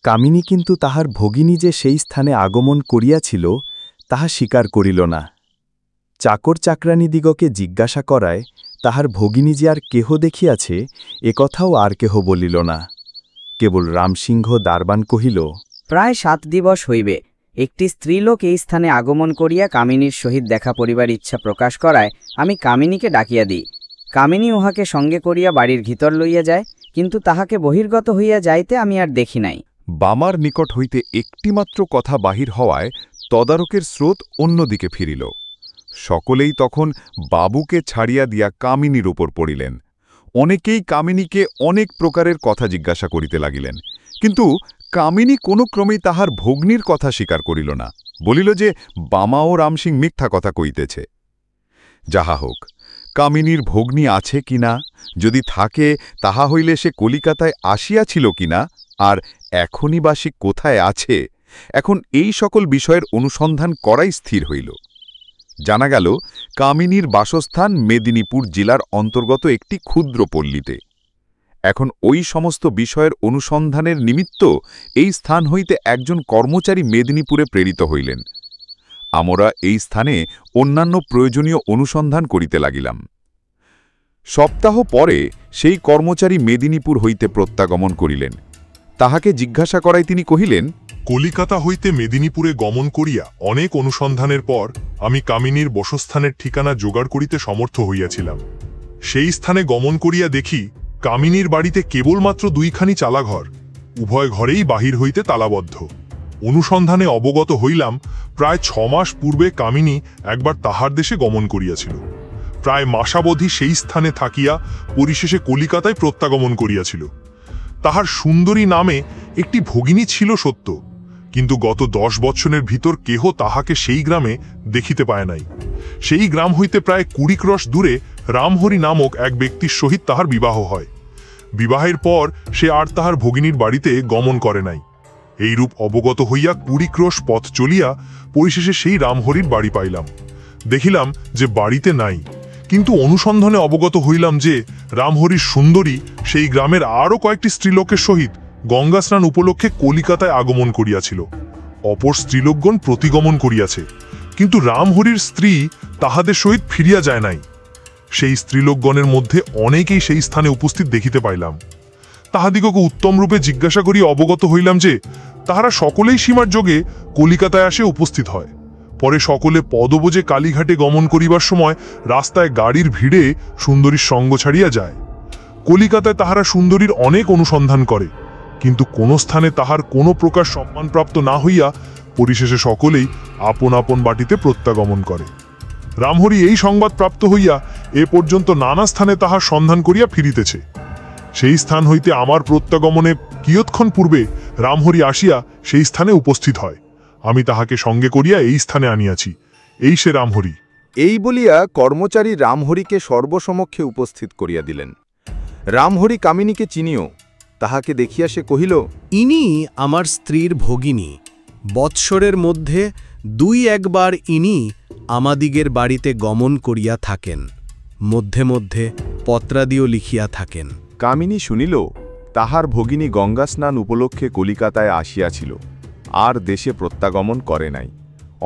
কামিনী কিন্তু তাহার ভগিনী যে সেই স্থানে আগমন করিয়াছিল তাহা স্বীকার করিল না। চাকর চাকরানীদিগকে জিজ্ঞাসা করায় তাহার ভগিনী যে আর কেহ দেখিয়াছে একথাও আর কেহ বলিল না। কেবল রামসিংহ দারবান কহিল, প্রায় 7 দিবস হইবে একটি স্ত্রীলোক এই স্থানে আগমন করিয়া কামিনীর সহিত দেখা পরিবার ইচ্ছা প্রকাশ করায় আমি কামিনীকে ডাকিয়া দিই। কামিনী উহাকে সঙ্গে করিয়া বাড়ির ভিতর লইয়া যায়, কিন্তু তাহাকে বহির্গত হইয়া যাইতে আমি আর দেখি নাই। বামার নিকট হইতে একটিমাত্র কথা বাহির হওয়ায় তদারকের স্রোত অন্যদিকে ফিরিল। সকলেই তখন বাবুকে ছাড়িয়া দিয়া কামিনীর উপর পড়িলেন। অনেকেই কামিনীকে অনেক প্রকারের কথা জিজ্ঞাসা করিতে লাগিলেন, কিন্তু কামিনী কোনো ক্রমেই তাহার ভগ্নীর কথা স্বীকার করিল না, বলিল যে বামা ও রামসিং মিথ্যা কথা কইতেছে। যাহা হোক, কামিনীর ভগ্নী আছে কিনা, যদি থাকে তাহা হইলে সে কলিকাতায় আসিয়াছিল কিনা, আর এখনই বা সে কোথায় আছে, এখন এই সকল বিষয়ের অনুসন্ধান করাই স্থির হইল। জানা গেল কামিনীর বাসস্থান মেদিনীপুর জেলার অন্তর্গত একটি ক্ষুদ্র পল্লীতে। এখন ওই সমস্ত বিষয়ের অনুসন্ধানের নিমিত্ত এই স্থান হইতে একজন কর্মচারী মেদিনীপুরে প্রেরিত হইলেন। আমরা এই স্থানে অন্যান্য প্রয়োজনীয় অনুসন্ধান করিতে লাগিলাম। সপ্তাহ পরে সেই কর্মচারী মেদিনীপুর হইতে প্রত্যাগমন করিলেন। তাহাকে জিজ্ঞাসা করায় তিনি কহিলেন, কলিকাতা হইতে মেদিনীপুরে গমন করিয়া অনেক অনুসন্ধানের পর আমি কামিনীর বসস্থানের ঠিকানা জোগাড় করিতে সমর্থ হইয়াছিলাম। সেই স্থানে গমন করিয়া দেখি কামিনীর বাড়িতে কেবলমাত্র দুইখানি চালাঘর, উভয় ঘরেই বাহির হইতে তালাবদ্ধ। অনুসন্ধানে অবগত হইলাম প্রায় 6 মাস পূর্বে কামিনী একবার তাহার দেশে গমন করিয়াছিল। প্রায় মাসাবধি সেই স্থানে থাকিয়া পরিশেষে কলিকাতায় প্রত্যাগমন করিয়াছিল। তাহার সুন্দরী নামে একটি ভগিনী ছিল সত্য, কিন্তু গত 10 বৎসরের ভিতর কেহ তাহাকে সেই গ্রামে দেখিতে পায় নাই। সেই গ্রাম হইতে প্রায় 20 ক্রোশ দূরে রামহরি নামক এক ব্যক্তির সহিত তাহার বিবাহ হয়। বিবাহের পর সে আর তাহার ভগিনীর বাড়িতে গমন করে নাই। এইরূপ অবগত হইয়া 20 ক্রোশ পথ চলিয়া পরিশেষে সেই রামহরির বাড়ি পাইলাম। দেখিলাম যে বাড়িতে নাই, কিন্তু অনুসন্ধানে অবগত হইলাম যে রামহরির সুন্দরী সেই গ্রামের আরও কয়েকটি স্ত্রীলোকের সহিত গঙ্গা স্নান উপলক্ষে কলিকাতায় আগমন করিয়াছিল। অপর স্ত্রীলোকগণ প্রতিগমন করিয়াছে, কিন্তু রামহরির স্ত্রী তাহাদের সহিত ফিরিয়া যায় নাই। সেই স্ত্রীলোকগণের মধ্যে অনেকেই সেই স্থানে উপস্থিত দেখিতে পাইলাম। তাহাদিগকে উত্তমরূপে জিজ্ঞাসা করিয়া অবগত হইলাম যে তাহারা সকলেই সীমার যোগে কলিকাতায় আসে উপস্থিত হয়। পরে সকলে পদবোজে কালীঘাটে গমন করিবার সময় রাস্তায় গাড়ির ভিড়ে সুন্দরীর সঙ্গ ছাড়িয়া যায়। কলিকাতায় তাহারা সুন্দরীর অনেক অনুসন্ধান করে, কিন্তু কোন স্থানে তাহার কোনো প্রকার সম্মানপ্রাপ্ত না হইয়া পরিশেষে সকলেই আপন আপন বাটিতে প্রত্যাগমন করে। রামহরি এই সংবাদ প্রাপ্ত হইয়া এ পর্যন্ত নানা স্থানে তাহার সন্ধান করিয়া ফিরিতেছে। সেই স্থান হইতে আমার প্রত্যাগমনে কিয়ৎক্ষণ পূর্বে রামহরি আসিয়া সেই স্থানে উপস্থিত হয়। আমি তাহাকে সঙ্গে করিয়া এই স্থানে আনিয়াছি। এই সে রামহরি। এই বলিয়া কর্মচারী রামহরিকে সর্বসমক্ষে উপস্থিত করিয়া দিলেন। রামহরি কামিনীকে চিনিও, তাহাকে দেখিয়া সে কহিল, ইনি আমার স্ত্রীর ভগিনী। বৎসরের মধ্যে 2-1 বার ইনি আমাদিগের বাড়িতে গমন করিয়া থাকেন, মধ্যে মধ্যে পত্রাদিও লিখিয়া থাকেন। কামিনী শুনিল তাহার ভগিনী গঙ্গা স্নান উপলক্ষে কলিকাতায় আসিয়াছিল, আর দেশে প্রত্যাগমন করে নাই।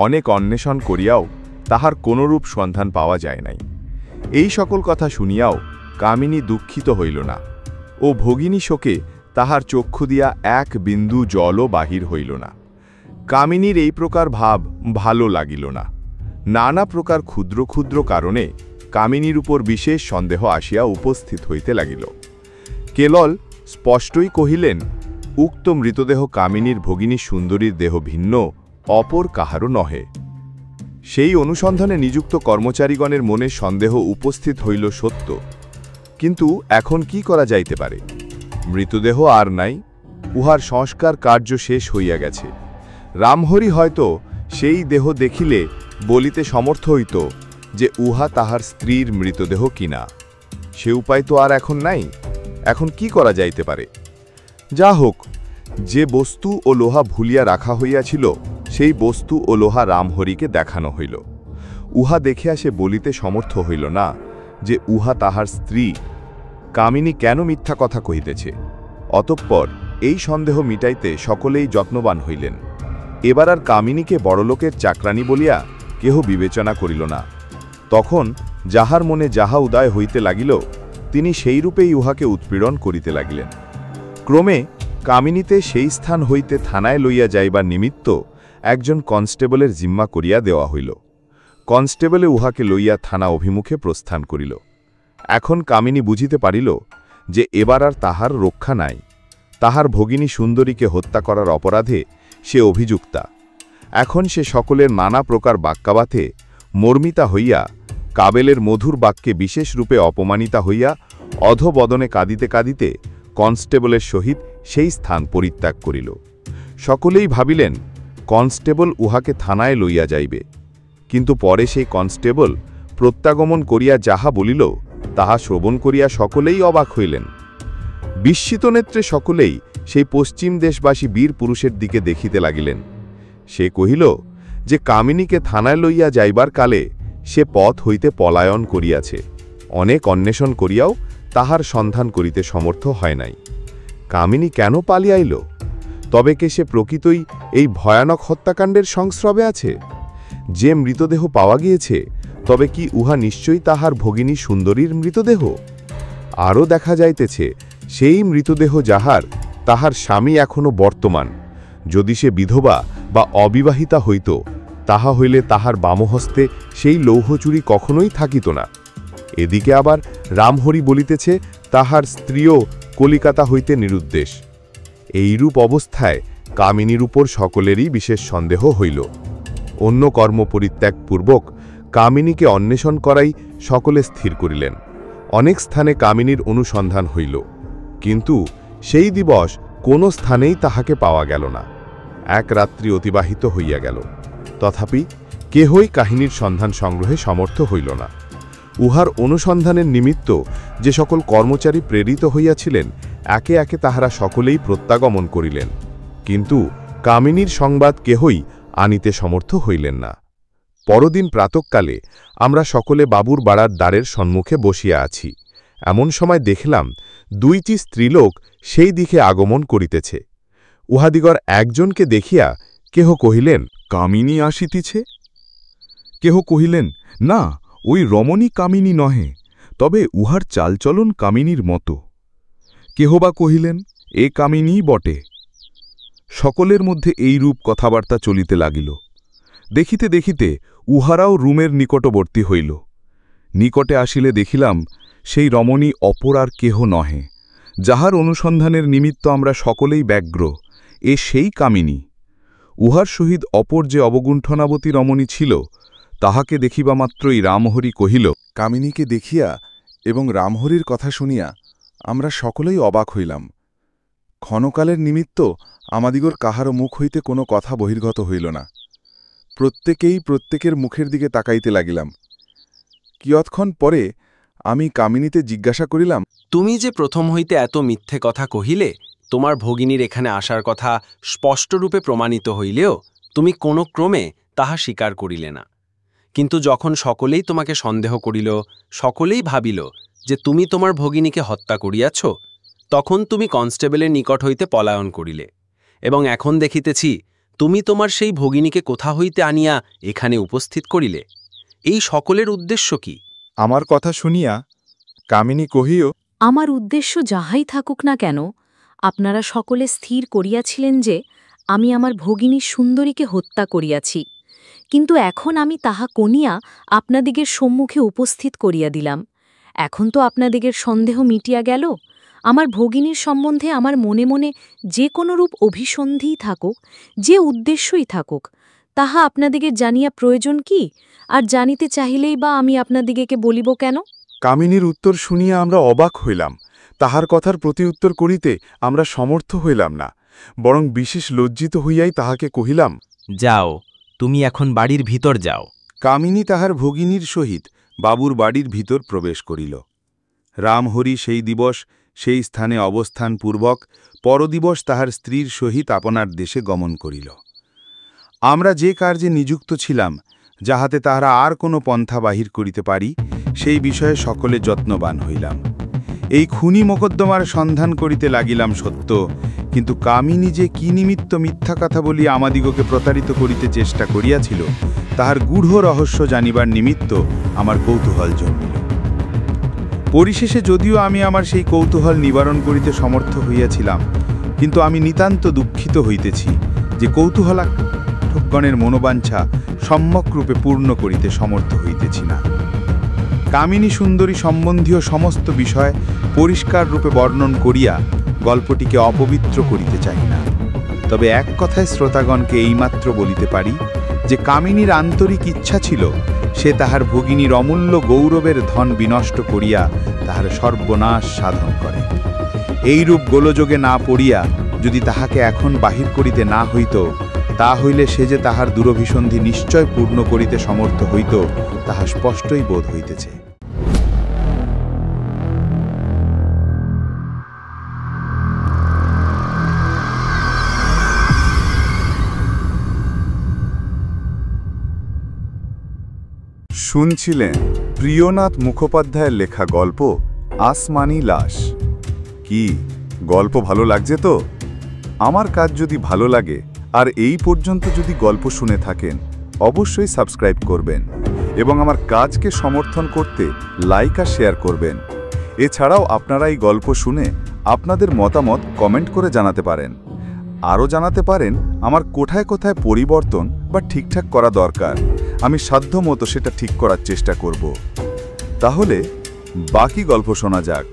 অনেক অন্বেষণ করিয়াও তাহার কোনরূপ সন্ধান পাওয়া যায় নাই। এই সকল কথা শুনিয়াও কামিনী দুঃখিত হইল না, ও ভগিনী শোকে তাহার চক্ষু দিয়া এক বিন্দু জলও বাহির হইল না। কামিনীর এই প্রকার ভাব ভালো লাগিল না। নানা প্রকার ক্ষুদ্র ক্ষুদ্র কারণে কামিনীর উপর বিশেষ সন্দেহ আসিয়া উপস্থিত হইতে লাগিল। কেলল স্পষ্টই কহিলেন, উক্ত মৃতদেহ কামিনীর ভগিনী সুন্দরীর দেহ ভিন্ন, অপর কাহারও নহে। সেই অনুসন্ধানে নিযুক্ত কর্মচারীগণের মনে সন্দেহ উপস্থিত হইল সত্য, কিন্তু এখন কি করা যাইতে পারে? মৃতদেহ আর নাই, উহার সংস্কার কার্য শেষ হইয়া গেছে। রামহরি হয়তো সেই দেহ দেখিলে বলিতে সমর্থ হইত যে উহা তাহার স্ত্রীর মৃতদেহ কিনা। সে উপায় তো আর এখন নাই। এখন কি করা যাইতে পারে? যা হোক, যে বস্তু ও লোহা ভুলিয়া রাখা হইয়াছিল সেই বস্তু ও লোহা রামহরিকে দেখানো হইল। উহা দেখিয়া সে বলিতে সমর্থ হইল না যে উহা তাহার স্ত্রী। কামিনী কেন মিথ্যা কথা কহিতেছে? অতঃপর এই সন্দেহ মিটাইতে সকলেই যত্নবান হইলেন। এবার আর কামিনীকে বড়লোকের চাকরানী বলিয়া কেহ বিবেচনা করিল না। তখন যাহার মনে যাহা উদয় হইতে লাগিল তিনি সেইরূপেই উহাকে উৎপীড়ন করিতে লাগিলেন। ক্রমে কামিনীতে সেই স্থান হইতে থানায় লইয়া যাইবার নিমিত্ত একজন কনস্টেবলের জিম্মা করিয়া দেওয়া হইল। কনস্টেবলে উহাকে লইয়া থানা অভিমুখে প্রস্থান করিল। এখন কামিনী বুঝিতে পারিল যে এবার আর তাহার রক্ষা নাই। তাহার ভগিনী সুন্দরীকে হত্যা করার অপরাধে সে অভিযুক্তা। এখন সে সকলের নানা প্রকার বাক্যাবাতে মর্মিতা হইয়া কাবেলের মধুর বাক্যে বিশেষ রূপে অপমানিতা হইয়া অধবদনে কাঁদিতে কাঁদিতে কনস্টেবলের সহিত সেই স্থান পরিত্যাগ করিল। সকলেই ভাবিলেন কনস্টেবল উহাকে থানায় লইয়া যাইবে, কিন্তু পরে সেই কনস্টেবল প্রত্যাগমন করিয়া যাহা বলিল তাহা শ্রবণ করিয়া সকলেই অবাক হইলেন। বিস্মিত নেত্রে সকলেই সেই পশ্চিম দেশবাসী বীর পুরুষের দিকে দেখিতে লাগিলেন। সে কহিল যে কামিনীকে থানায় লইয়া যাইবার কালে সে পথ হইতে পলায়ন করিয়াছে, অনেক অন্বেষণ করিয়াও তাহার সন্ধান করিতে সমর্থ হয় নাই। কামিনী কেন পালিয়াইল? তবে কে সে প্রকৃতই এই ভয়ানক হত্যাকাণ্ডের সংস্রবে আছে? যে মৃতদেহ পাওয়া গিয়েছে তবে কি উহা নিশ্চয়ই তাহার ভগিনী সুন্দরীর মৃতদেহ? আরও দেখা যাইতেছে সেই মৃতদেহ যাহার, তাহার স্বামী এখনো বর্তমান। যদি সে বিধবা বা অবিবাহিতা হইত তাহা হইলে তাহার বামহস্তে সেই লৌহচুরি কখনোই থাকিত না। এদিকে আবার রামহরি বলিতেছে তাহার স্ত্রীও কলিকাতা হইতে নিরুদ্দেশ। এইরূপ অবস্থায় কামিনীর উপর সকলেরই বিশেষ সন্দেহ হইল। অন্য কর্ম পরিত্যাগপূর্বক কামিনীকে অন্বেষণ করাই সকলে স্থির করিলেন। অনেক স্থানে কামিনীর অনুসন্ধান হইল, কিন্তু সেই দিবস কোনো স্থানেই তাহাকে পাওয়া গেল না। এক রাত্রি অতিবাহিত হইয়া গেল, তথাপি কেহই কাহিনীর সন্ধান সংগ্রহে সমর্থ হইল না। উহার অনুসন্ধানের নিমিত্ত যে সকল কর্মচারী প্রেরিত হইয়াছিলেন একে একে তাহারা সকলেই প্রত্যাগমন করিলেন, কিন্তু কামিনীর সংবাদ কেহই আনিতে সমর্থ হইলেন না। পরদিন প্রাতঃকালে আমরা সকলে বাবুর বাড়ার দ্বারের সম্মুখে বসিয়া আছি। এমন সময় দেখলাম দুইটি স্ত্রীলোক সেই দিকে আগমন করিতেছে। উহাদিগর একজনকে দেখিয়া কেহ কহিলেন, কামিনী আসিতেছে। কেহ কহিলেন, না, ওই রমণী কামিনী নহে, তবে উহার চালচলন কামিনীর মতো। কেহ বা কহিলেন, এ কামিনীই বটে। সকলের মধ্যে এইরূপ কথাবার্তা চলিতে লাগিল। দেখিতে দেখিতে উহারাও রুমের নিকটবর্তী হইল। নিকটে আসিলে দেখিলাম সেই রমণী অপর আর কেহ নহে, যাহার অনুসন্ধানের নিমিত্ত আমরা সকলেই ব্যগ্র। এ সেই কামিনী। উহার সহিত অপর যে অবগুণ্ঠনাবতী রমণী ছিল, তাহাকে দেখিবা মাত্রই রামহরি কহিল, কামিনীকে দেখিয়া এবং রামহরির কথা শুনিয়া আমরা সকলেই অবাক হইলাম। ক্ষণকালের নিমিত্ত আমাদিগর কাহারও মুখ হইতে কোনো কথা বহির্গত হইল না। প্রত্যেকেই প্রত্যেকের মুখের দিকে তাকাইতে লাগিলাম। কিয়ৎক্ষণ পরে আমি কামিনীতে জিজ্ঞাসা করিলাম, তুমি যে প্রথম হইতে এত মিথ্যে কথা কহিলে, তোমার ভগিনীর এখানে আসার কথা স্পষ্টরূপে প্রমাণিত হইলেও তুমি কোনো ক্রমে তাহা স্বীকার করিলে না। কিন্তু যখন সকলেই তোমাকে সন্দেহ করিল, সকলেই ভাবিল যে তুমি তোমার ভগিনীকে হত্যা করিয়াছ, তখন তুমি কনস্টেবলের নিকট হইতে পলায়ন করিলে, এবং এখন দেখিতেছি তুমি তোমার সেই ভগিনীকে কোথা হইতে আনিয়া এখানে উপস্থিত করিলে। এই সকলের উদ্দেশ্য কি? আমার কথা শুনিয়া কামিনী কহিও, আমার উদ্দেশ্য যাহাই থাকুক না কেন, আপনারা সকলে স্থির করিয়াছিলেন যে আমি আমার ভগিনী সুন্দরীকে হত্যা করিয়াছি, কিন্তু এখন আমি তাহা কনিয়া আপনাদিগের সম্মুখে উপস্থিত করিয়া দিলাম। এখন তো আপনাদিগের সন্দেহ মিটিয়া গেল। আমার ভগিনীর সম্বন্ধে আমার মনে মনে যে কোনো রূপ অভিসন্ধিই থাকুক, যে উদ্দেশ্যই থাকুক, তাহা আপনাদিগের জানিয়া প্রয়োজন কি? আর জানিতে চাহিলেই বা আমি আপনাদিগেকে বলিব কেন? কামিনীর উত্তর শুনিয়া আমরা অবাক হইলাম। তাহার কথার প্রতিউত্তর করিতে আমরা সমর্থ হইলাম না, বরং বিশেষ লজ্জিত হইয়াই তাহাকে কহিলাম, যাও, তুমি এখন বাড়ির ভিতর যাও। কামিনী তাহার ভগিনীর সহিত বাবুর বাড়ির ভিতর প্রবেশ করিল। রামহরি সেই দিবস সেই স্থানে অবস্থানপূর্বক পরদিবস তাহার স্ত্রীর সহিত আপনার দেশে গমন করিল। আমরা যে কার্যে নিযুক্ত ছিলাম, যাহাতে তাহারা আর কোনো পন্থা বাহির করিতে পারি, সেই বিষয়ে সকলে যত্নবান হইলাম। এই খুনি মোকদ্দমার সন্ধান করিতে লাগিলাম সত্য, কিন্তু কামিনী যে কি নিমিত্ত মিথ্যা কথা বলিয়া আমাদিগকে প্রতারিত করিতে চেষ্টা করিয়াছিল, তাহার গূঢ় রহস্য জানিবার নিমিত্ত আমার কৌতূহল জন্মিল। পরিশেষে যদিও আমি আমার সেই কৌতূহল নিবারণ করিতে সমর্থ হইয়াছিলাম, কিন্তু আমি নিতান্ত দুঃখিত হইতেছি যে কৌতূহলাঠকগণের মনোবাঞ্ছা সম্যকরূপে পূর্ণ করিতে সমর্থ হইতেছি না। কামিনী সুন্দরী সম্বন্ধীয় সমস্ত বিষয় পরিষ্কার রূপে বর্ণন করিয়া গল্পটিকে অপবিত্র করিতে চাই না। তবে এক কথায় শ্রোতাগণকে এইমাত্র বলিতে পারি যে কামিনীর আন্তরিক ইচ্ছা ছিল সে তাহার ভগিনীর অমূল্য গৌরবের ধন বিনষ্ট করিয়া তাহার সর্বনাশ সাধন করে। এইরূপ গোলযোগে না পড়িয়া যদি তাহাকে এখন বাহির করিতে না হইত, তা হইলে সে যে তাহার দুরভিসন্ধি নিশ্চয় পূর্ণ করিতে সমর্থ হইত, তাহা স্পষ্টই বোধ হইতেছে। শুনছিলেন প্রিয়নাথ মুখোপাধ্যায়ের লেখা গল্প আসমানি লাশ। কি গল্প ভালো লাগছে তো? আমার কাজ যদি ভালো লাগে আর এই পর্যন্ত যদি গল্প শুনে থাকেন, অবশ্যই সাবস্ক্রাইব করবেন এবং আমার কাজকে সমর্থন করতে লাইক আর শেয়ার করবেন। এছাড়াও আপনারা এই গল্প শুনে আপনাদের মতামত কমেন্ট করে জানাতে পারেন। আরও জানাতে পারেন আমার কোথায় কোথায় পরিবর্তন বা ঠিকঠাক করা দরকার। আমি সাধ্যমতো সেটা ঠিক করার চেষ্টা করব। তাহলে বাকি গল্প শোনা যাক।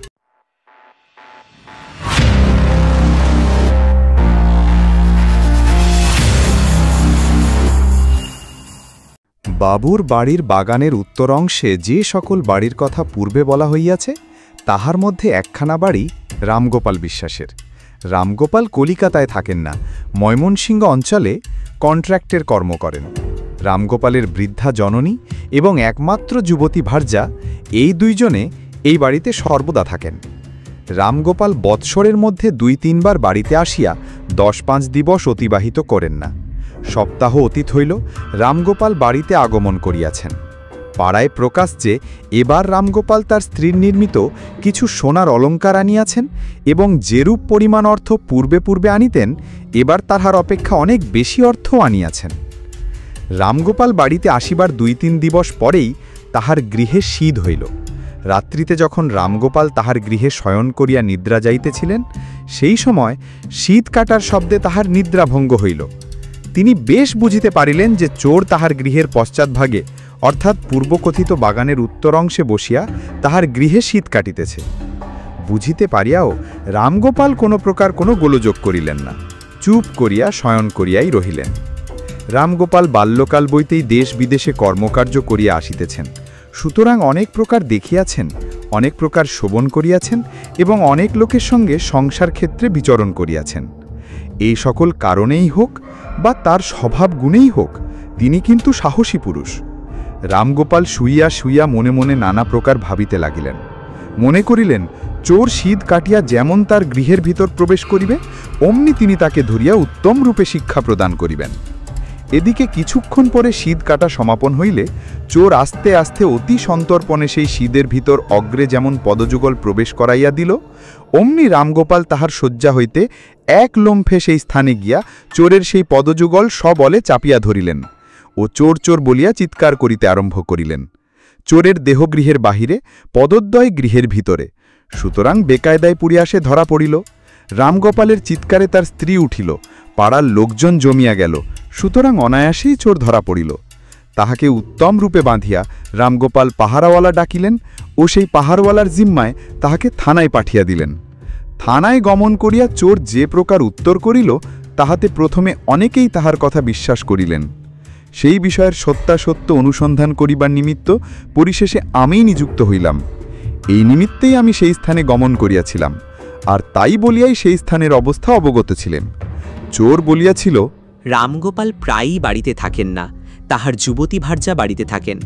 বাবুর বাড়ির বাগানের উত্তর অংশে যে সকল বাড়ির কথা পূর্বে বলা হইয়াছে, তাহার মধ্যে একখানা বাড়ি রামগোপাল বিশ্বাসের। রামগোপাল কলিকাতায় থাকেন না, ময়মনসিংহ অঞ্চলে কন্ট্রাক্টের কর্ম করেন। রামগোপালের বৃদ্ধা জননী এবং একমাত্র যুবতী ভার্যা, এই দুইজনে এই বাড়িতে সর্বদা থাকেন। রামগোপাল বৎসরের মধ্যে ২-৩ বার বাড়িতে আসিয়া ১০-৫ দিবস অতিবাহিত করেন না। সপ্তাহ অতীত হইল, রামগোপাল বাড়িতে আগমন করিয়াছেন। পাড়ায় প্রকাশ যে এবার রামগোপাল তার স্ত্রীর নির্মিত কিছু সোনার অলঙ্কার আনিয়াছেন এবং যেরূপ পরিমাণ অর্থ পূর্বে পূর্বে আনিতেন, এবার তাহার অপেক্ষা অনেক বেশি অর্থ আনিয়াছেন। রামগোপাল বাড়িতে আসিবার ২-৩ দিবস পরেই তাহার গৃহে শীত হইল। রাত্রিতে যখন রামগোপাল তাহার গৃহে শয়ন করিয়া নিদ্রা যাইতেছিলেন, সেই সময় শীত কাটার শব্দে তাহার নিদ্রাভঙ্গ হইল। তিনি বেশ বুঝিতে পারিলেন যে চোর তাহার গৃহের পশ্চাৎভাগে অর্থাৎ পূর্বকথিত বাগানের উত্তর অংশে বসিয়া তাহার গৃহে শীত কাটিতেছে। বুঝিতে পারিয়াও রামগোপাল কোনো প্রকার কোনো গোলযোগ করিলেন না, চুপ করিয়া শয়ন করিয়াই রহিলেন। রামগোপাল বাল্যকাল বইতেই দেশ বিদেশে কর্মকার্য করিয়া আসিতেছেন, সুতরাং অনেক প্রকার দেখিয়াছেন, অনেক প্রকার শোভন করিয়াছেন এবং অনেক লোকের সঙ্গে সংসার ক্ষেত্রে বিচরণ করিয়াছেন। এই সকল কারণেই হোক বা তার স্বভাব গুণেই হোক, তিনি কিন্তু সাহসী পুরুষ। রামগোপাল শুইয়া শুইয়া মনে মনে নানা প্রকার ভাবিতে লাগিলেন। মনে করিলেন চোর শীত কাটিয়া যেমন তার গৃহের ভিতর প্রবেশ করিবে, অমনি তিনি তাকে ধরিয়া উত্তম রূপে শিক্ষা প্রদান করিবেন। এদিকে কিছুক্ষণ পরে শীত কাটা সমাপন হইলে চোর আস্তে আস্তে অতি সন্তর্পণে সেই শীতের ভিতর অগ্রে যেমন পদযুগল প্রবেশ করাইয়া দিল, অমনি রামগোপাল তাহার শয্যা হইতে এক লম্ফে সেই স্থানে গিয়া চোরের সেই পদযুগল সবলে চাপিয়া ধরিলেন ও চোর চোর বলিয়া চিৎকার করিতে আরম্ভ করিলেন। চোরের দেহগৃহের বাহিরে, পদদ্বয় গৃহের ভিতরে, সুতরাং বেকায়দায় পুড়িয়া সে ধরা পড়িল। রামগোপালের চিৎকারে তার স্ত্রী উঠিল, পাড়ার লোকজন জমিয়া গেল, সুতরাং অনায়াসেই চোর ধরা পড়িল। তাহাকে উত্তম রূপে বাঁধিয়া রামগোপাল পাহারাওয়ালা ডাকিলেন ও সেই পাহারওয়ালার জিম্মায় তাহাকে থানায় পাঠিয়া দিলেন। থানায় গমন করিয়া চোর যে প্রকার উত্তর করিল, তাহাতে প্রথমে অনেকেই তাহার কথা বিশ্বাস করিলেন। সেই বিষয়ের সত্যাসত্য অনুসন্ধান করিবার নিমিত্ত পরিশেষে আমিই নিযুক্ত হইলাম। এই নিমিত্তেই আমি সেই স্থানে গমন করিয়াছিলাম, আর তাই বলিয়াই সেই স্থানের অবস্থা অবগত ছিলেন। চোর বলিয়াছিল, রামগোপাল প্রায়ই বাড়িতে থাকেন না, তাহার যুবতী ভার্যা বাড়িতে থাকেন।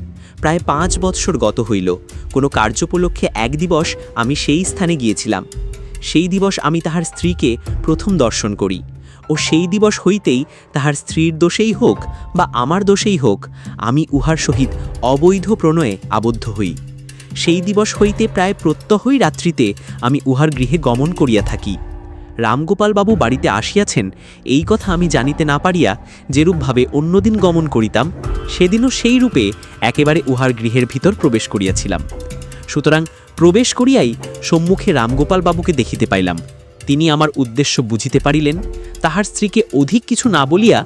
প্রায় 5 বৎসর গত হইল। কোনো কার্যোপলক্ষে এক দিবস আমি সেই স্থানে গিয়েছিলাম। সেই দিবস আমি তাহার স্ত্রীকে প্রথম দর্শন করি ও সেই দিবস হইতেই তাহার স্ত্রীর দোষেই হোক বা আমার দোষেই হোক, আমি উহার সহিত অবৈধ প্রণয়ে আবদ্ধ হই। সেই দিবস হইতে প্রায় প্রত্যহই রাত্রিতে আমি উহার গৃহে গমন করিয়া থাকি। রামগোপালবাবু বাড়িতে আসিয়াছেন এই কথা আমি জানিতে না পারিয়া যেরূপভাবে অন্যদিন গমন করিতাম, সেদিনও সেই রূপে একেবারে উহার গৃহের ভিতর প্রবেশ করিয়াছিলাম। সুতরাং প্রবেশ করিয়াই সম্মুখে রামগোপালবাবুকে দেখিতে পাইলাম। তিনি আমার উদ্দেশ্য বুঝিতে পারিলেন, তাহার স্ত্রীকে অধিক কিছু না বলিয়া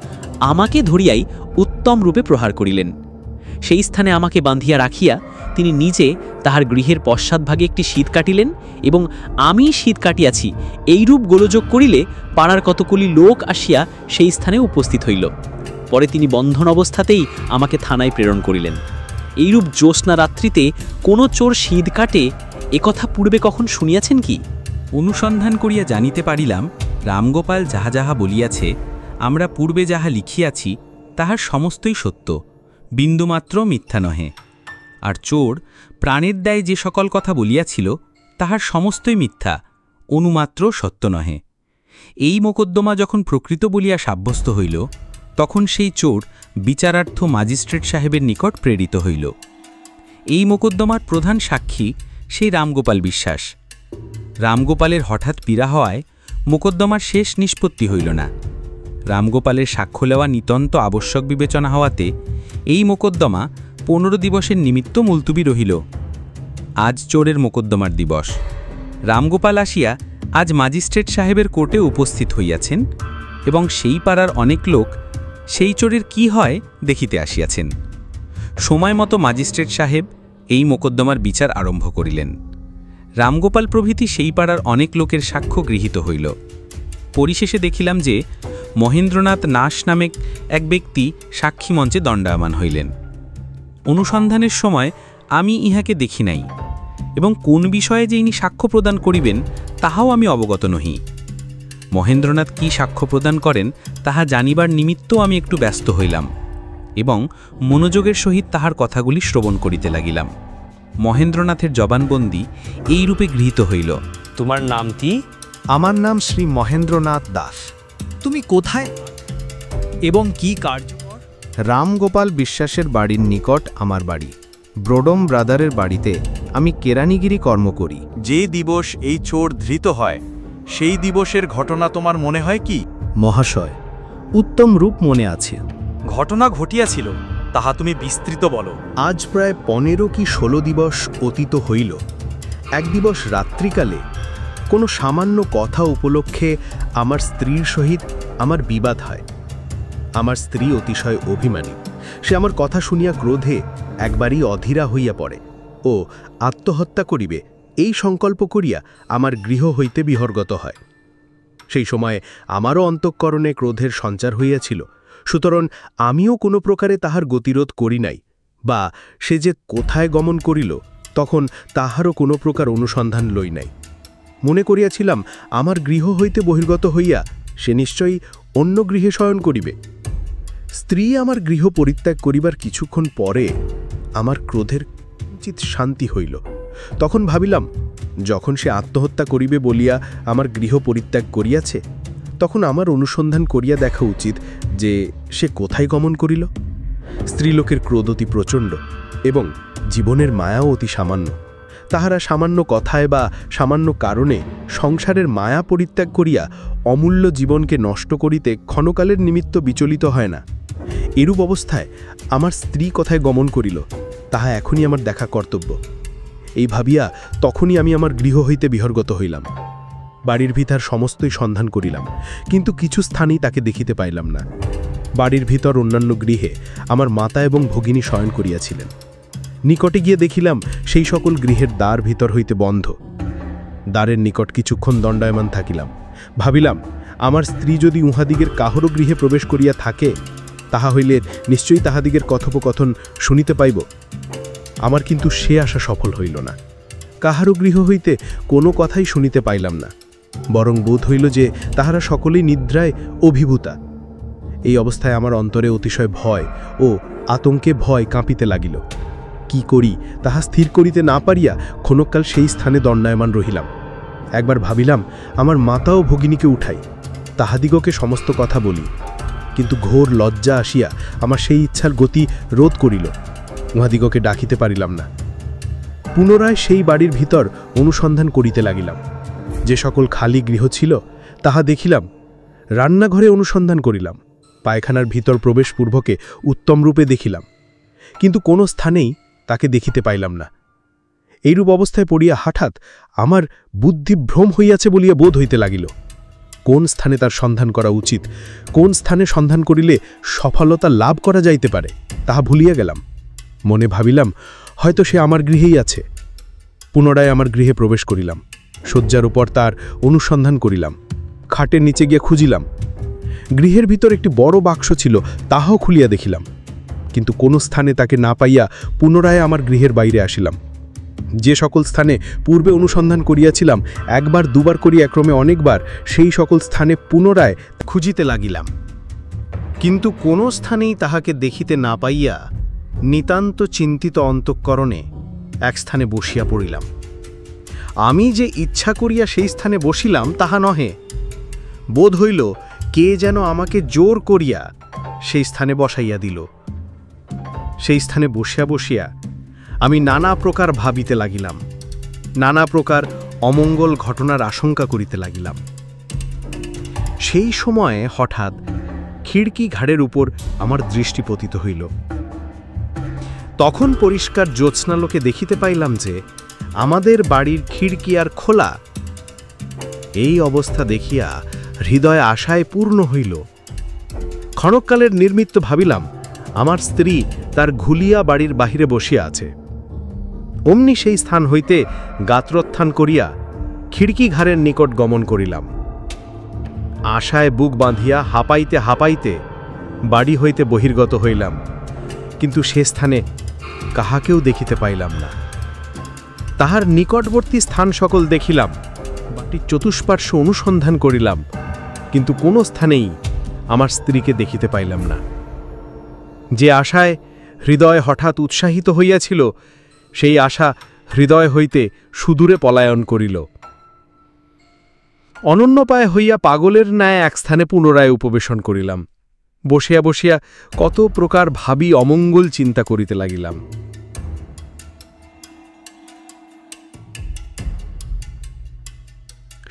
আমাকে ধরিয়াই উত্তম রূপে প্রহার করিলেন। সেই স্থানে আমাকে বাঁধিয়া রাখিয়া তিনি নিজে তাহার গৃহের পশ্চাৎভাগে একটি শীত কাটিলেন এবং আমি শীত কাটিয়াছি এইরূপ গোলযোগ করিলে পাড়ার কতগুলি লোক আসিয়া সেই স্থানে উপস্থিত হইল। পরে তিনি বন্ধন অবস্থাতেই আমাকে থানায় প্রেরণ করিলেন। এইরূপ জ্যোৎস্না রাত্রিতে কোনো চোর সিঁধ কাটে একথা পূর্বে কখন শুনিয়াছেন কি? অনুসন্ধান করিয়া জানিতে পারিলাম রামগোপাল যাহা যাহা বলিয়াছে, আমরা পূর্বে যাহা লিখিয়াছি তাহার সমস্তই সত্য, বিন্দুমাত্র মিথ্যা নহে। আর চোর প্রাণের দায়ে যে সকল কথা বলিয়াছিল তাহার সমস্তই মিথ্যা, অনুমাত্র সত্য নহে। এই মোকদ্দমা যখন প্রকৃত বলিয়া সাব্যস্ত হইল, তখন সেই চোর বিচারার্থ ম্যাজিস্ট্রেট সাহেবের নিকট প্রেরিত হইল। এই মোকদ্দমার প্রধান সাক্ষী সেই রামগোপাল বিশ্বাস। রামগোপালের হঠাৎ পীড়া হওয়ায় মোকদ্দমার শেষ নিষ্পত্তি হইল না। রামগোপালের সাক্ষ্য লওয়া নিতান্ত আবশ্যক বিবেচনা হওয়াতে এই মোকদ্দমা 15 দিবসের নিমিত্ত মুলতুবি রহিল। আজ চোরের মোকদ্দমার দিবস। রামগোপাল আসিয়া আজ ম্যাজিস্ট্রেট সাহেবের কোর্টে উপস্থিত হইয়াছেন এবং সেই পাড়ার অনেক লোক সেই চোরের কি হয় দেখিতে আসিয়াছেন। সময় মতো ম্যাজিস্ট্রেট সাহেব এই মোকদ্দমার বিচার আরম্ভ করিলেন। রামগোপাল প্রভৃতি সেই পাড়ার অনেক লোকের সাক্ষ্য গৃহীত হইল। পরিশেষে দেখিলাম যে মহেন্দ্রনাথ নাশ নামে এক ব্যক্তি সাক্ষী মঞ্চে দণ্ডায়মান হইলেন। অনুসন্ধানের সময় আমি ইহাকে দেখি নাই এবং কোন বিষয়ে যে ইনি সাক্ষ্য প্রদান করিবেন তাহাও আমি অবগত নহি। মহেন্দ্রনাথ কি সাক্ষ্য প্রদান করেন তাহা জানিবার নিমিত্ত আমি একটু ব্যস্ত হইলাম এবং মনোযোগের সহিত তাহার কথাগুলি শ্রবণ করিতে লাগিলাম। মহেন্দ্রনাথের জবানবন্দি এই রূপে গৃহীত হইল। তোমার নাম কি? আমার নাম শ্রী মহেন্দ্রনাথ দাস। তুমি কোথায় এবং কি কার্য? রামগোপাল বিশ্বাসের বাড়ির নিকট আমার বাড়ি। ব্রোডম ব্রাদারের বাড়িতে আমি কেরানিগিরি কর্ম করি। যে দিবস এই চোর ধৃত হয় সেই দিবসের ঘটনা তোমার মনে হয় কি? মহাশয়, উত্তম রূপ মনে আছে। ঘটনা ঘটিয়াছিল তাহা তুমি বিস্তৃত বলো। আজ প্রায় 15 কি 16 দিবস অতীত হইল। এক দিবস রাত্রিকালে কোনো সামান্য কথা উপলক্ষে আমার স্ত্রীর সহিত আমার বিবাদ হয়। আমার স্ত্রী অতিশয় অভিমানী। সে আমার কথা শুনিয়া ক্রোধে একবারই অধীরা হইয়া পড়ে ও আত্মহত্যা করিবে এই সংকল্প করিয়া আমার গৃহ হইতে বিহর্গত হয়। সেই সময় আমারও অন্তঃকরণে ক্রোধের সঞ্চার হইয়াছিল, সুতরাং আমিও কোনো প্রকারে তাহার গতিরোধ করি নাই, বা সে যে কোথায় গমন করিল তখন তাহারও কোনো প্রকার অনুসন্ধান লই নাই। মনে করিয়াছিলাম আমার গৃহ হইতে বহির্গত হইয়া সে নিশ্চয়ই অন্য গৃহে শয়ন করিবে। স্ত্রী আমার গৃহ পরিত্যাগ করিবার কিছুক্ষণ পরে আমার ক্রোধের কিঞ্চিৎ শান্তি হইল। তখন ভাবিলাম, যখন সে আত্মহত্যা করিবে বলিয়া আমার গৃহ পরিত্যাগ করিয়াছে, তখন আমার অনুসন্ধান করিয়া দেখা উচিত যে সে কোথায় গমন করিল। স্ত্রীলোকের ক্রোধ অতি প্রচণ্ড এবং জীবনের মায়াও অতি সামান্য। তাহারা সামান্য কথায় বা সামান্য কারণে সংসারের মায়া পরিত্যাগ করিয়া অমূল্য জীবনকে নষ্ট করিতে ক্ষণকালের নিমিত্ত বিচলিত হয় না। এরূপ অবস্থায় আমার স্ত্রী কোথায় গমন করিল তাহা এখনই আমার দেখা কর্তব্য। এই ভাবিয়া তখনই আমি আমার গৃহ হইতে বিহর্গত হইলাম। বাড়ির ভিতর সমস্তই সন্ধান করিলাম, কিন্তু কিছু স্থানেই তাকে দেখিতে পাইলাম না। বাড়ির ভিতর অন্যান্য গৃহে আমার মাতা এবং ভগিনী শয়ন করিয়াছিলেন। নিকটে গিয়ে দেখিলাম সেই সকল গৃহের দ্বার ভিতর হইতে বন্ধ। দ্বারের নিকট কিছুক্ষণ দণ্ডায়মান থাকিলাম। ভাবিলাম, আমার স্ত্রী যদি উহাদিগের কাহারও গৃহে প্রবেশ করিয়া থাকে তাহা হইলে নিশ্চয়ই তাহাদিগের কথোপকথন শুনিতে পাইব। আমার কিন্তু সে আশা সফল হইল না। কাহারও গৃহ হইতে কোনো কথাই শুনিতে পাইলাম না, বরং বোধ হইল যে তাহারা সকলেই নিদ্রায় অভিভূতা। এই অবস্থায় আমার অন্তরে অতিশয় ভয় ও আতঙ্কে ভয় কাঁপিতে লাগিল। কি করি তাহা স্থির করিতে না পারিয়া ক্ষণকাল সেই স্থানে দণ্ডায়মান রহিলাম। একবার ভাবিলাম আমার মাতা ও ভগিনীকে উঠাই, তাহাদিগকে সমস্ত কথা বলি, কিন্তু ঘোর লজ্জা আসিয়া আমার সেই ইচ্ছার গতি রোধ করিল। উহাদিগকে ডাকিতে পারিলাম না। পুনরায় সেই বাড়ির ভিতর অনুসন্ধান করিতে লাগিলাম। যে সকল খালি গৃহ ছিল তাহা দেখিলাম। রান্নাঘরে অনুসন্ধান করিলাম, পায়খানার ভিতর প্রবেশপূর্বকে উত্তম রূপে দেখিলাম, কিন্তু কোনো স্থানেই তাকে দেখিতে পাইলাম না। এইরূপ অবস্থায় পড়িয়া হঠাৎ আমার বুদ্ধি ভ্রম হইয়াছে বলিয়া বোধ হইতে লাগিল। কোন স্থানে তার সন্ধান করা উচিত, কোন স্থানে সন্ধান করিলে সফলতা লাভ করা যাইতে পারে তাহা ভুলিয়া গেলাম। মনে ভাবিলাম, হয়তো সে আমার গৃহেই আছে। পুনরায় আমার গৃহে প্রবেশ করিলাম। শয্যার উপর তার অনুসন্ধান করিলাম। খাটের নিচে গিয়া খুঁজিলাম। গৃহের ভিতর একটি বড় বাক্স ছিল, তাহাও খুলিয়া দেখিলাম, কিন্তু কোন স্থানে তাকে না পাইয়া পুনরায় আমার গৃহের বাইরে আসিলাম। যে সকল স্থানে পূর্বে অনুসন্ধান করিয়াছিলাম, একবার দুবার করিয়া ক্রমে অনেকবার সেই সকল স্থানে পুনরায় খুঁজিতে লাগিলাম, কিন্তু কোনো স্থানেই তাহাকে দেখিতে না পাইয়া নিতান্ত চিন্তিত অন্তঃকরণে এক স্থানে বসিয়া পড়িলাম। আমি যে ইচ্ছা করিয়া সেই স্থানে বসিলাম তাহা নহে, বোধ হইল কে যেন আমাকে জোর করিয়া সেই স্থানে বসাইয়া দিল। সেই স্থানে বসিয়া বসিয়া আমি নানা প্রকার ভাবিতে লাগিলাম, নানা প্রকার অমঙ্গল ঘটনার আশঙ্কা করিতে লাগিলাম। সেই সময়ে হঠাৎ খিড়কি ঘাড়ের উপর আমার দৃষ্টি পতিত হইল। তখন পরিষ্কার জ্যোৎস্নালোকে দেখিতে পাইলাম যে আমাদের বাড়ির খিড়কি আর খোলা। এই অবস্থা দেখিয়া হৃদয় আশায় পূর্ণ হইল। ক্ষণকালের নির্মিত্ত ভাবিলাম আমার স্ত্রী তার ঘুলিয়া বাড়ির বাহিরে বসিয়া আছে। অমনি সেই স্থান হইতে গাত্রোত্থান করিয়া খিড়কি ঘাড়ের নিকট গমন করিলাম। আশায় বুক বাঁধিয়া হাঁপাইতে হাঁপাইতে বাড়ি হইতে বহির্গত হইলাম, কিন্তু সে স্থানে কাহাকেও দেখিতে পাইলাম না। তাহার নিকটবর্তী স্থান সকল দেখিলাম, বাড়ির চতুষ্পার্শ্ব অনুসন্ধান করিলাম, কিন্তু কোনো স্থানেই আমার স্ত্রীকে দেখিতে পাইলাম না। যে আশায় হৃদয় হঠাৎ উৎসাহিত হইয়াছিল, সেই আশা হৃদয় হইতে সুদূরে পলায়ন করিল। অনন্যপায় হইয়া পাগলের ন্যায় এক স্থানে পুনরায় উপবেশন করিলাম। বসিয়া বসিয়া কত প্রকার ভাবি অমঙ্গল চিন্তা করিতে লাগিলাম।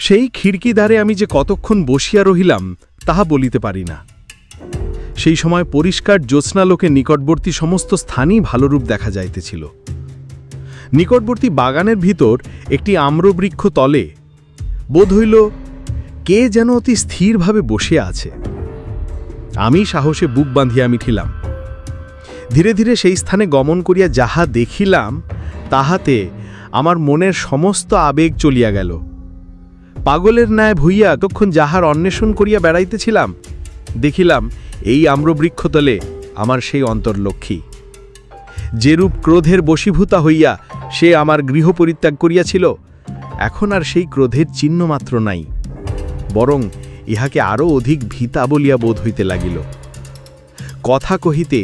সেই খিড়কি দ্বারে আমি যে কতক্ষণ বসিয়া রহিলাম তাহা বলিতে পারি না। সেই সময় পরিষ্কার জ্যোৎস্নালোকে নিকটবর্তী সমস্ত স্থানই ভালোরূপ দেখা যাইতেছিল। নিকটবর্তী বাগানের ভিতর একটি আম্রবৃক্ষ তলে বোধ হইল কে যেন অতি স্থিরভাবে বসিয়া আছে। আমি সাহসে বুক বাঁধিয়া মিঠিলাম। ধীরে ধীরে সেই স্থানে গমন করিয়া যাহা দেখিলাম তাহাতে আমার মনের সমস্ত আবেগ চলিয়া গেল। পাগলের ন্যায় ভুইয়া তখন যাহার অন্বেষণ করিয়া বেড়াইতেছিলাম, দেখিলাম এই আম্রবৃক্ষতলে আমার সেই অন্তর্লক্ষ্মী। যেরূপ ক্রোধের বশীভূতা হইয়া সে আমার গৃহ পরিত্যাগ করিয়াছিল, এখন আর সেই ক্রোধের চিহ্ন মাত্র নাই, বরং ইহাকে আরও অধিক ভীতা বলিয়া বোধ হইতে লাগিল। কথা কহিতে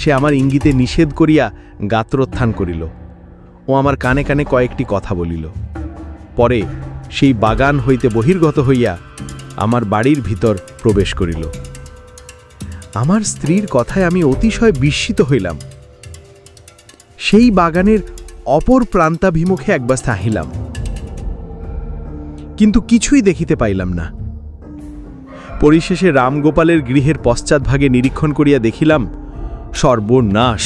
সে আমার ইঙ্গিতে নিষেধ করিয়া গাত্রোত্থান করিল ও আমার কানে কানে কয়েকটি কথা বলিল। পরে সেই বাগান হইতে বহির্গত হইয়া আমার বাড়ির ভিতর প্রবেশ করিল। আমার স্ত্রীর কথায় আমি অতিশয় বিস্মিত হইলাম। সেই বাগানের অপর প্রান্তাভিমুখে একবার চাহিলাম, কিন্তু কিছুই দেখিতে পাইলাম না। পরিশেষে রামগোপালের গৃহের পশ্চাৎভাগে নিরীক্ষণ করিয়া দেখিলাম সর্বনাশ।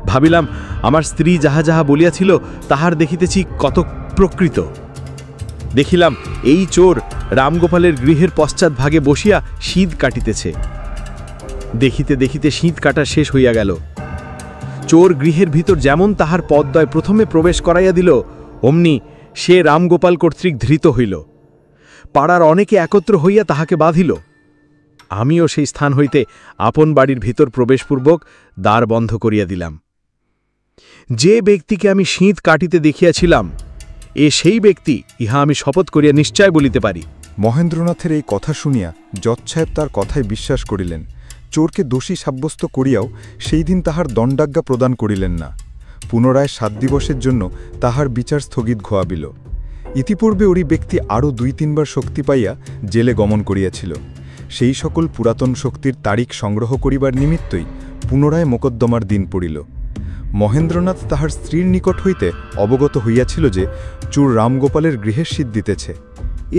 ভাবিলাম আমার স্ত্রী যাহা যাহা বলিয়াছিল তাহার দেখিতেছি কত প্রকৃত। দেখিলাম এই চোর রামগোপালের গৃহের পশ্চাৎভাগে বসিয়া শীত কাটিতেছে। দেখিতে দেখিতে শীত কাটা শেষ হইয়া গেল। চোর গৃহের ভিতর যেমন তাহার পদদ্বয় প্রথমে প্রবেশ করাইয়া দিল, অমনি সে রামগোপাল কর্তৃক ধৃত হইল। পাড়ার অনেকে একত্র হইয়া তাহাকে বাঁধিল। আমিও সেই স্থান হইতে আপন বাড়ির ভিতর প্রবেশপূর্বক দ্বার বন্ধ করিয়া দিলাম। যে ব্যক্তিকে আমি শীত কাটিতে দেখিয়াছিলাম, এ সেই ব্যক্তি, ইহা আমি শপথ করিয়া নিশ্চয় বলিতে পারি। মহেন্দ্রনাথের এই কথা শুনিয়া জজ সাহেব তার কথায় বিশ্বাস করিলেন। চোরকে দোষী সাব্যস্ত করিয়াও সেই দিন তাহার দণ্ডাজ্ঞা প্রদান করিলেন না। পুনরায় 7 দিবসের জন্য তাহার বিচার স্থগিত ঘোয়াবিল। ইতিপূর্বে ওই ব্যক্তি আরও 2-3 বার শক্তি পাইয়া জেলে গমন করিয়াছিল। সেই সকল পুরাতন শক্তির তারিখ সংগ্রহ করিবার নিমিত্তই পুনরায় মোকদ্দমার দিন পড়িল। মহেন্দ্রনাথ তাহার স্ত্রীর নিকট হইতে অবগত হইয়াছিল যে চোর রামগোপালের গৃহের শীত দিতেছে।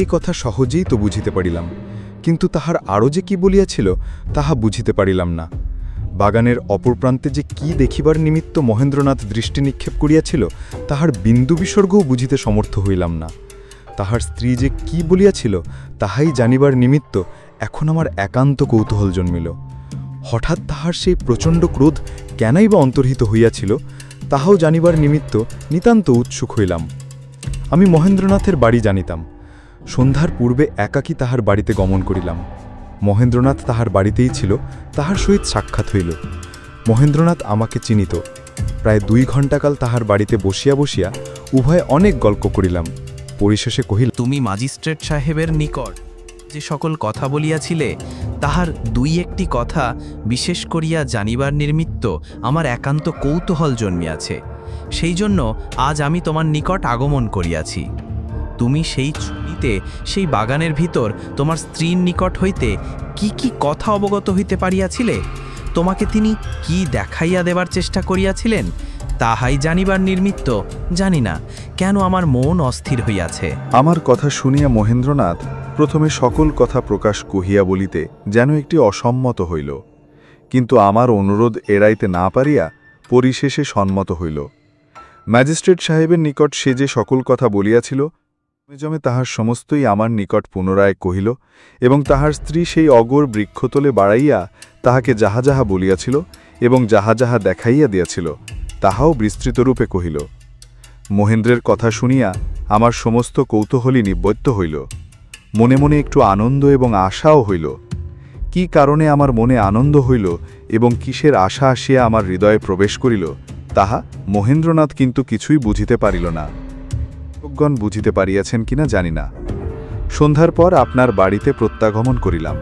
এই কথা সহজেই তো বুঝিতে পারিলাম, কিন্তু তাহার আরও যে কি বলিয়াছিল তাহা বুঝিতে পারিলাম না। বাগানের অপর প্রান্তে যে কি দেখিবার নিমিত্ত মহেন্দ্রনাথ দৃষ্টি নিক্ষেপ করিয়াছিল তাহার বিন্দু বিসর্গও বুঝিতে সমর্থ হইলাম না। তাহার স্ত্রী যে কি বলিয়াছিল তাহাই জানিবার নিমিত্ত এখন আমার একান্ত কৌতূহল জন্মিল। হঠাৎ তাহার সেই প্রচণ্ড ক্রোধ কেনই বা অন্তর্হিত হইয়াছিল তাহাও জানিবার নিমিত্ত নিতান্ত উৎসুক হইলাম। আমি মহেন্দ্রনাথের বাড়ি জানিতাম। সন্ধ্যার পূর্বে একাকী তাহার বাড়িতে গমন করিলাম। মহেন্দ্রনাথ তাহার বাড়িতেই ছিল, তাহার সহিত সাক্ষাৎ হইল। মহেন্দ্রনাথ আমাকে চিনিত। প্রায় 2 ঘণ্টাকাল তাহার বাড়িতে বসিয়া বসিয়া উভয়ে অনেক গল্প করিলাম। পরিশেষে কহিল, তুমি ম্যাজিস্ট্রেট সাহেবের নিকট যে সকল কথা বলিয়াছিলে তাহার 2-1টি কথা বিশেষ করিয়া জানিবার নিমিত্ত আমার একান্ত কৌতূহল জন্মিয়াছে। সেই জন্য আজ আমি তোমার নিকট আগমন করিয়াছি। তুমি সেই ছুটিতে সেই বাগানের ভিতর তোমার স্ত্রীর নিকট হইতে কি কি কথা অবগত হইতে পারিয়াছিলে, তোমাকে তিনি কি দেখাইয়া দেবার চেষ্টা করিয়াছিলেন, তাহাই জানিবার নিমিত্ত জানি না কেন আমার মন অস্থির হইয়াছে। আমার কথা শুনিয়া মহেন্দ্রনাথ প্রথমে সকল কথা প্রকাশ কহিয়া বলিতে যেন একটি অসম্মত হইল, কিন্তু আমার অনুরোধ এড়াইতে না পারিয়া পরিশেষে সম্মত হইল। ম্যাজিস্ট্রেট সাহেবের নিকট সে যে সকল কথা বলিয়াছিল জমে তাহার সমস্তই আমার নিকট পুনরায় কহিল, এবং তাহার স্ত্রী সেই অগর বৃক্ষতলে বাড়াইয়া তাহাকে যাহা যাহা বলিয়াছিল এবং যাহা যাহা দেখাইয়া দিয়াছিল তাহাও বিস্তৃতরূপে কহিল। মহেন্দ্রের কথা শুনিয়া আমার সমস্ত কৌতূহলী নিবৃত্ত হইল। মনে মনে একটু আনন্দ এবং আশাও হইল। কি কারণে আমার মনে আনন্দ হইল এবং কিসের আশা আসিয়া আমার হৃদয়ে প্রবেশ করিল তাহা মহেন্দ্রনাথ কিন্তু কিছুই বুঝিতে পারিল না। লোকগণ বুঝিতে পারিয়াছেন কিনা জানি না। সন্ধ্যার পর আপনার বাড়িতে প্রত্যাগমন করিলাম।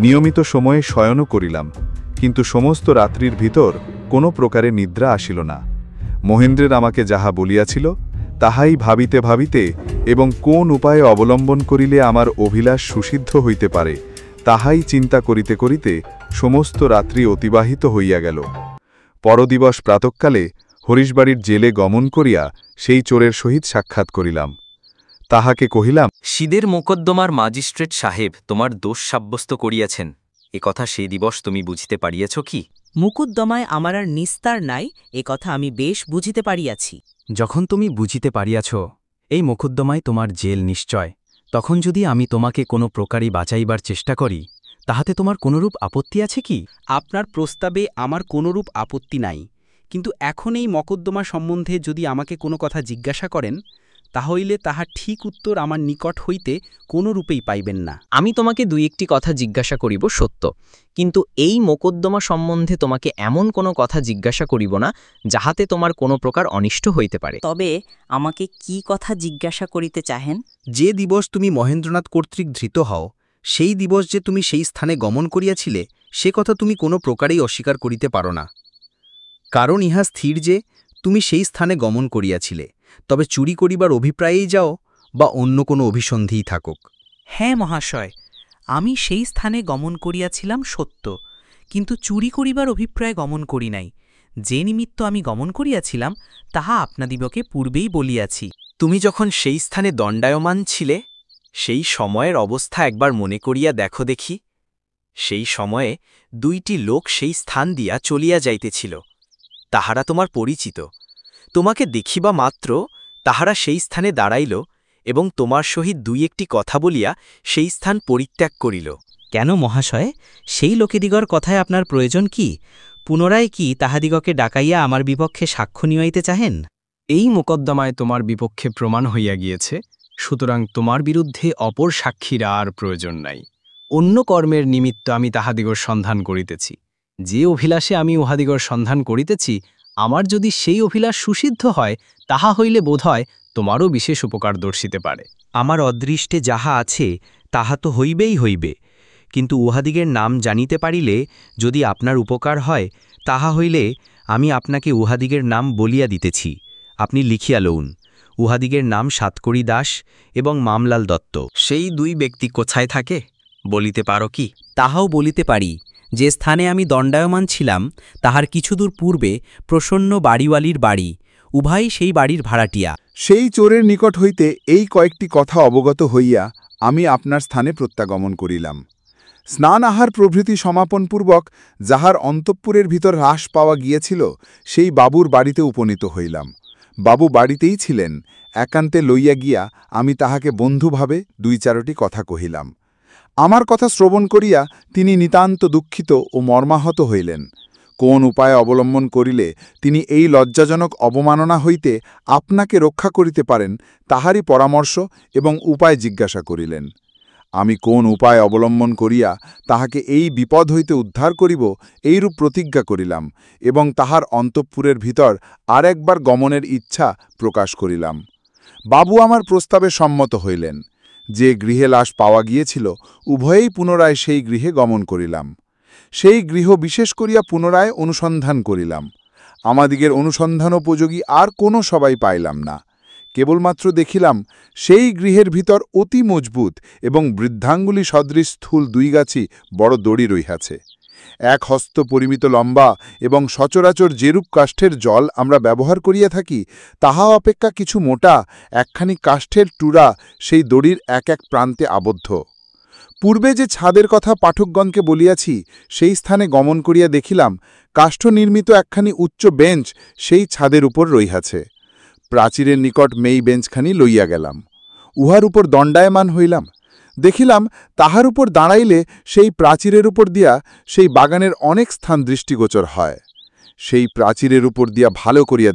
নিয়মিত সময়ে শয়নও করিলাম, কিন্তু সমস্ত রাত্রির ভিতর কোনো প্রকারে নিদ্রা আসিল না। মহেন্দ্রের আমাকে যাহা বলিয়াছিল তাহাই ভাবিতে ভাবিতে এবং কোন উপায়ে অবলম্বন করিলে আমার অভিলাষ সুসিদ্ধ হইতে পারে তাহাই চিন্তা করিতে করিতে সমস্ত রাত্রি অতিবাহিত হইয়া গেল। পরদিবস প্রাতঃকালে হরিশবাড়ির জেলে গমন করিয়া সেই চোরের সহিত সাক্ষাৎ করিলাম। তাহাকে কহিলাম, সিদের মোকদ্দমার ম্যাজিস্ট্রেট সাহেব তোমার দোষ সাব্যস্ত করিয়াছেন, এ কথা সেই দিবস তুমি বুঝিতে পারিয়াছ কি? মুকুদ্দমায় আমার আর নিস্তার নাই, এ কথা আমি বেশ বুঝিতে পারিয়াছি। যখন তুমি বুঝিতে পারিয়াছ এই মোকদ্দমায় তোমার জেল নিশ্চয়, তখন যদি আমি তোমাকে কোনো প্রকারই বাঁচাইবার চেষ্টা করি তাহাতে তোমার কোনরূপ আপত্তি আছে কি? আপনার প্রস্তাবে আমার কোনরূপ আপত্তি নাই, কিন্তু এখন এই মকদ্দমা সম্বন্ধে যদি আমাকে কোনো কথা জিজ্ঞাসা করেন তাহলে তাহার ঠিক উত্তর আমার নিকট হইতে কোনো রূপেই পাইবেন না। আমি তোমাকে 2-1টি কথা জিজ্ঞাসা করিব সত্য, কিন্তু এই মোকদ্দমা সম্বন্ধে তোমাকে এমন কোনো কথা জিজ্ঞাসা করিব না যাহাতে তোমার কোনো প্রকার অনিষ্ট হইতে পারে। তবে আমাকে কি কথা জিজ্ঞাসা করিতে চাহেন? যে দিবস তুমি মহেন্দ্রনাথ কর্তৃক ধৃত হও সেই দিবস যে তুমি সেই স্থানে গমন করিয়াছিলে সে কথা তুমি কোনো প্রকারেই অস্বীকার করিতে পারো না। কারণ ইহা স্থির যে তুমি সেই স্থানে গমন করিয়াছিলে, তবে চুরি করিবার অভিপ্রায়েই যাও বা অন্য কোনো অভিসন্ধিই থাকুক। হ্যাঁ মহাশয়, আমি সেই স্থানে গমন করিয়াছিলাম সত্য, কিন্তু চুরি করিবার অভিপ্রায়ে গমন করি নাই। যে নিমিত্ত আমি গমন করিয়াছিলাম তাহা আপনাদিগকে পূর্বেই বলিয়াছি। তুমি যখন সেই স্থানে দণ্ডায়মান ছিলে সেই সময়ের অবস্থা একবার মনে করিয়া দেখো দেখি। সেই সময়ে 2টি লোক সেই স্থান দিয়া চলিয়া যাইতেছিল, তাহারা তোমার পরিচিত। তোমাকে দেখিবা মাত্র তাহারা সেই স্থানে দাঁড়াইল এবং তোমার সহিত 2-1টি কথা বলিয়া সেই স্থান পরিত্যাগ করিল। কেন মহাশয়, সেই লোকেদিগর কথায় আপনার প্রয়োজন কি? পুনরায় কি তাহাদিগকে ডাকাইয়া আমার বিপক্ষে সাক্ষ্য নিয়াইতে চাহেন? এই মোকদ্দমায় তোমার বিপক্ষে প্রমাণ হইয়া গিয়েছে, সুতরাং তোমার বিরুদ্ধে অপর সাক্ষীর আর প্রয়োজন নাই। অন্য কর্মের নিমিত্ত আমি তাহাদিগর সন্ধান করিতেছি। যে অভিলাষে আমি উহাদিগর সন্ধান করিতেছি, আমার যদি সেই অভিলাষ সুসিদ্ধ হয় তাহা হইলে বোধহয় তোমারও বিশেষ উপকার দর্শিতে পারে। আমার অদৃষ্টে যাহা আছে তাহা তো হইবেই হইবে, কিন্তু উহাদিগের নাম জানিতে পারিলে যদি আপনার উপকার হয় তাহা হইলে আমি আপনাকে উহাদিগের নাম বলিয়া দিতেছি, আপনি লিখিয়া লউন। উহাদিগের নাম সাতকড়ি দাস এবং মামলাল দত্ত। সেই 2 ব্যক্তি কোথায় থাকে বলিতে পারো কি? তাহাও বলিতে পারি। যে স্থানে আমি দণ্ডায়মান ছিলাম তাহার কিছুদূর পূর্বে প্রসন্ন বাড়িওয়ালির বাড়ি, উভয়ই সেই বাড়ির ভাড়াটিয়া। সেই চোরের নিকট হইতে এই কয়েকটি কথা অবগত হইয়া আমি আপনার স্থানে প্রত্যাগমন করিলাম। স্নান আহার প্রভৃতি সমাপনপূর্বক যাহার অন্তঃপুরের ভিতর হ্রাস পাওয়া গিয়েছিল সেই বাবুর বাড়িতে উপনীত হইলাম। বাবু বাড়িতেই ছিলেন। একান্তে লইয়া গিয়া আমি তাহাকে বন্ধুভাবে 2-4টি কথা কহিলাম। আমার কথা শ্রবণ করিয়া তিনি নিতান্ত দুঃখিত ও মর্মাহত হইলেন। কোন উপায় অবলম্বন করিলে তিনি এই লজ্জাজনক অবমাননা হইতে আপনাকে রক্ষা করিতে পারেন তাহারই পরামর্শ এবং উপায় জিজ্ঞাসা করিলেন। আমি কোন উপায় অবলম্বন করিয়া তাহাকে এই বিপদ হইতে উদ্ধার করিব এইরূপ প্রতিজ্ঞা করিলাম এবং তাহার অন্তঃপুরের ভিতর আর একবার গমনের ইচ্ছা প্রকাশ করিলাম। বাবু আমার প্রস্তাবে সম্মত হইলেন। যে গৃহে লাশ পাওয়া গিয়েছিল উভয়েই পুনরায় সেই গৃহে গমন করিলাম। সেই গৃহ বিশেষ করিয়া পুনরায় অনুসন্ধান করিলাম। আমাদিগের অনুসন্ধানোপযোগী আর কোনো সবাই পাইলাম না। কেবলমাত্র দেখিলাম সেই গৃহের ভিতর অতি মজবুত এবং বৃদ্ধাঙ্গুলি সদৃশ স্থূল 2 গাছি বড় দড়ি রইয়াছে। 1 হস্ত পরিমিত লম্বা এবং সচরাচর যেরূপ কাষ্ঠের জল আমরা ব্যবহার করিয়া থাকি তাহা অপেক্ষা কিছু মোটা একখানি কাষ্ঠের টুরা সেই দড়ির এক এক প্রান্তে আবদ্ধ। পূর্বে যে ছাদের কথা পাঠকগণকে বলিয়াছি সেই স্থানে গমন করিয়া দেখিলাম কাষ্ঠ নির্মিত একখানি উচ্চ বেঞ্চ সেই ছাদের উপর রইয়াছে। প্রাচীরের নিকট মেই বেঞ্চখানি লইয়া গেলাম। উহার উপর দণ্ডায়মান হইলাম। দেখিলাম তাহার উপর দাঁড়াইলে সেই প্রাচীরের উপর দিয়া সেই বাগানের অনেক স্থান দৃষ্টিগোচর হয়। সেই প্রাচীরের উপর দিয়া ভালো করিয়া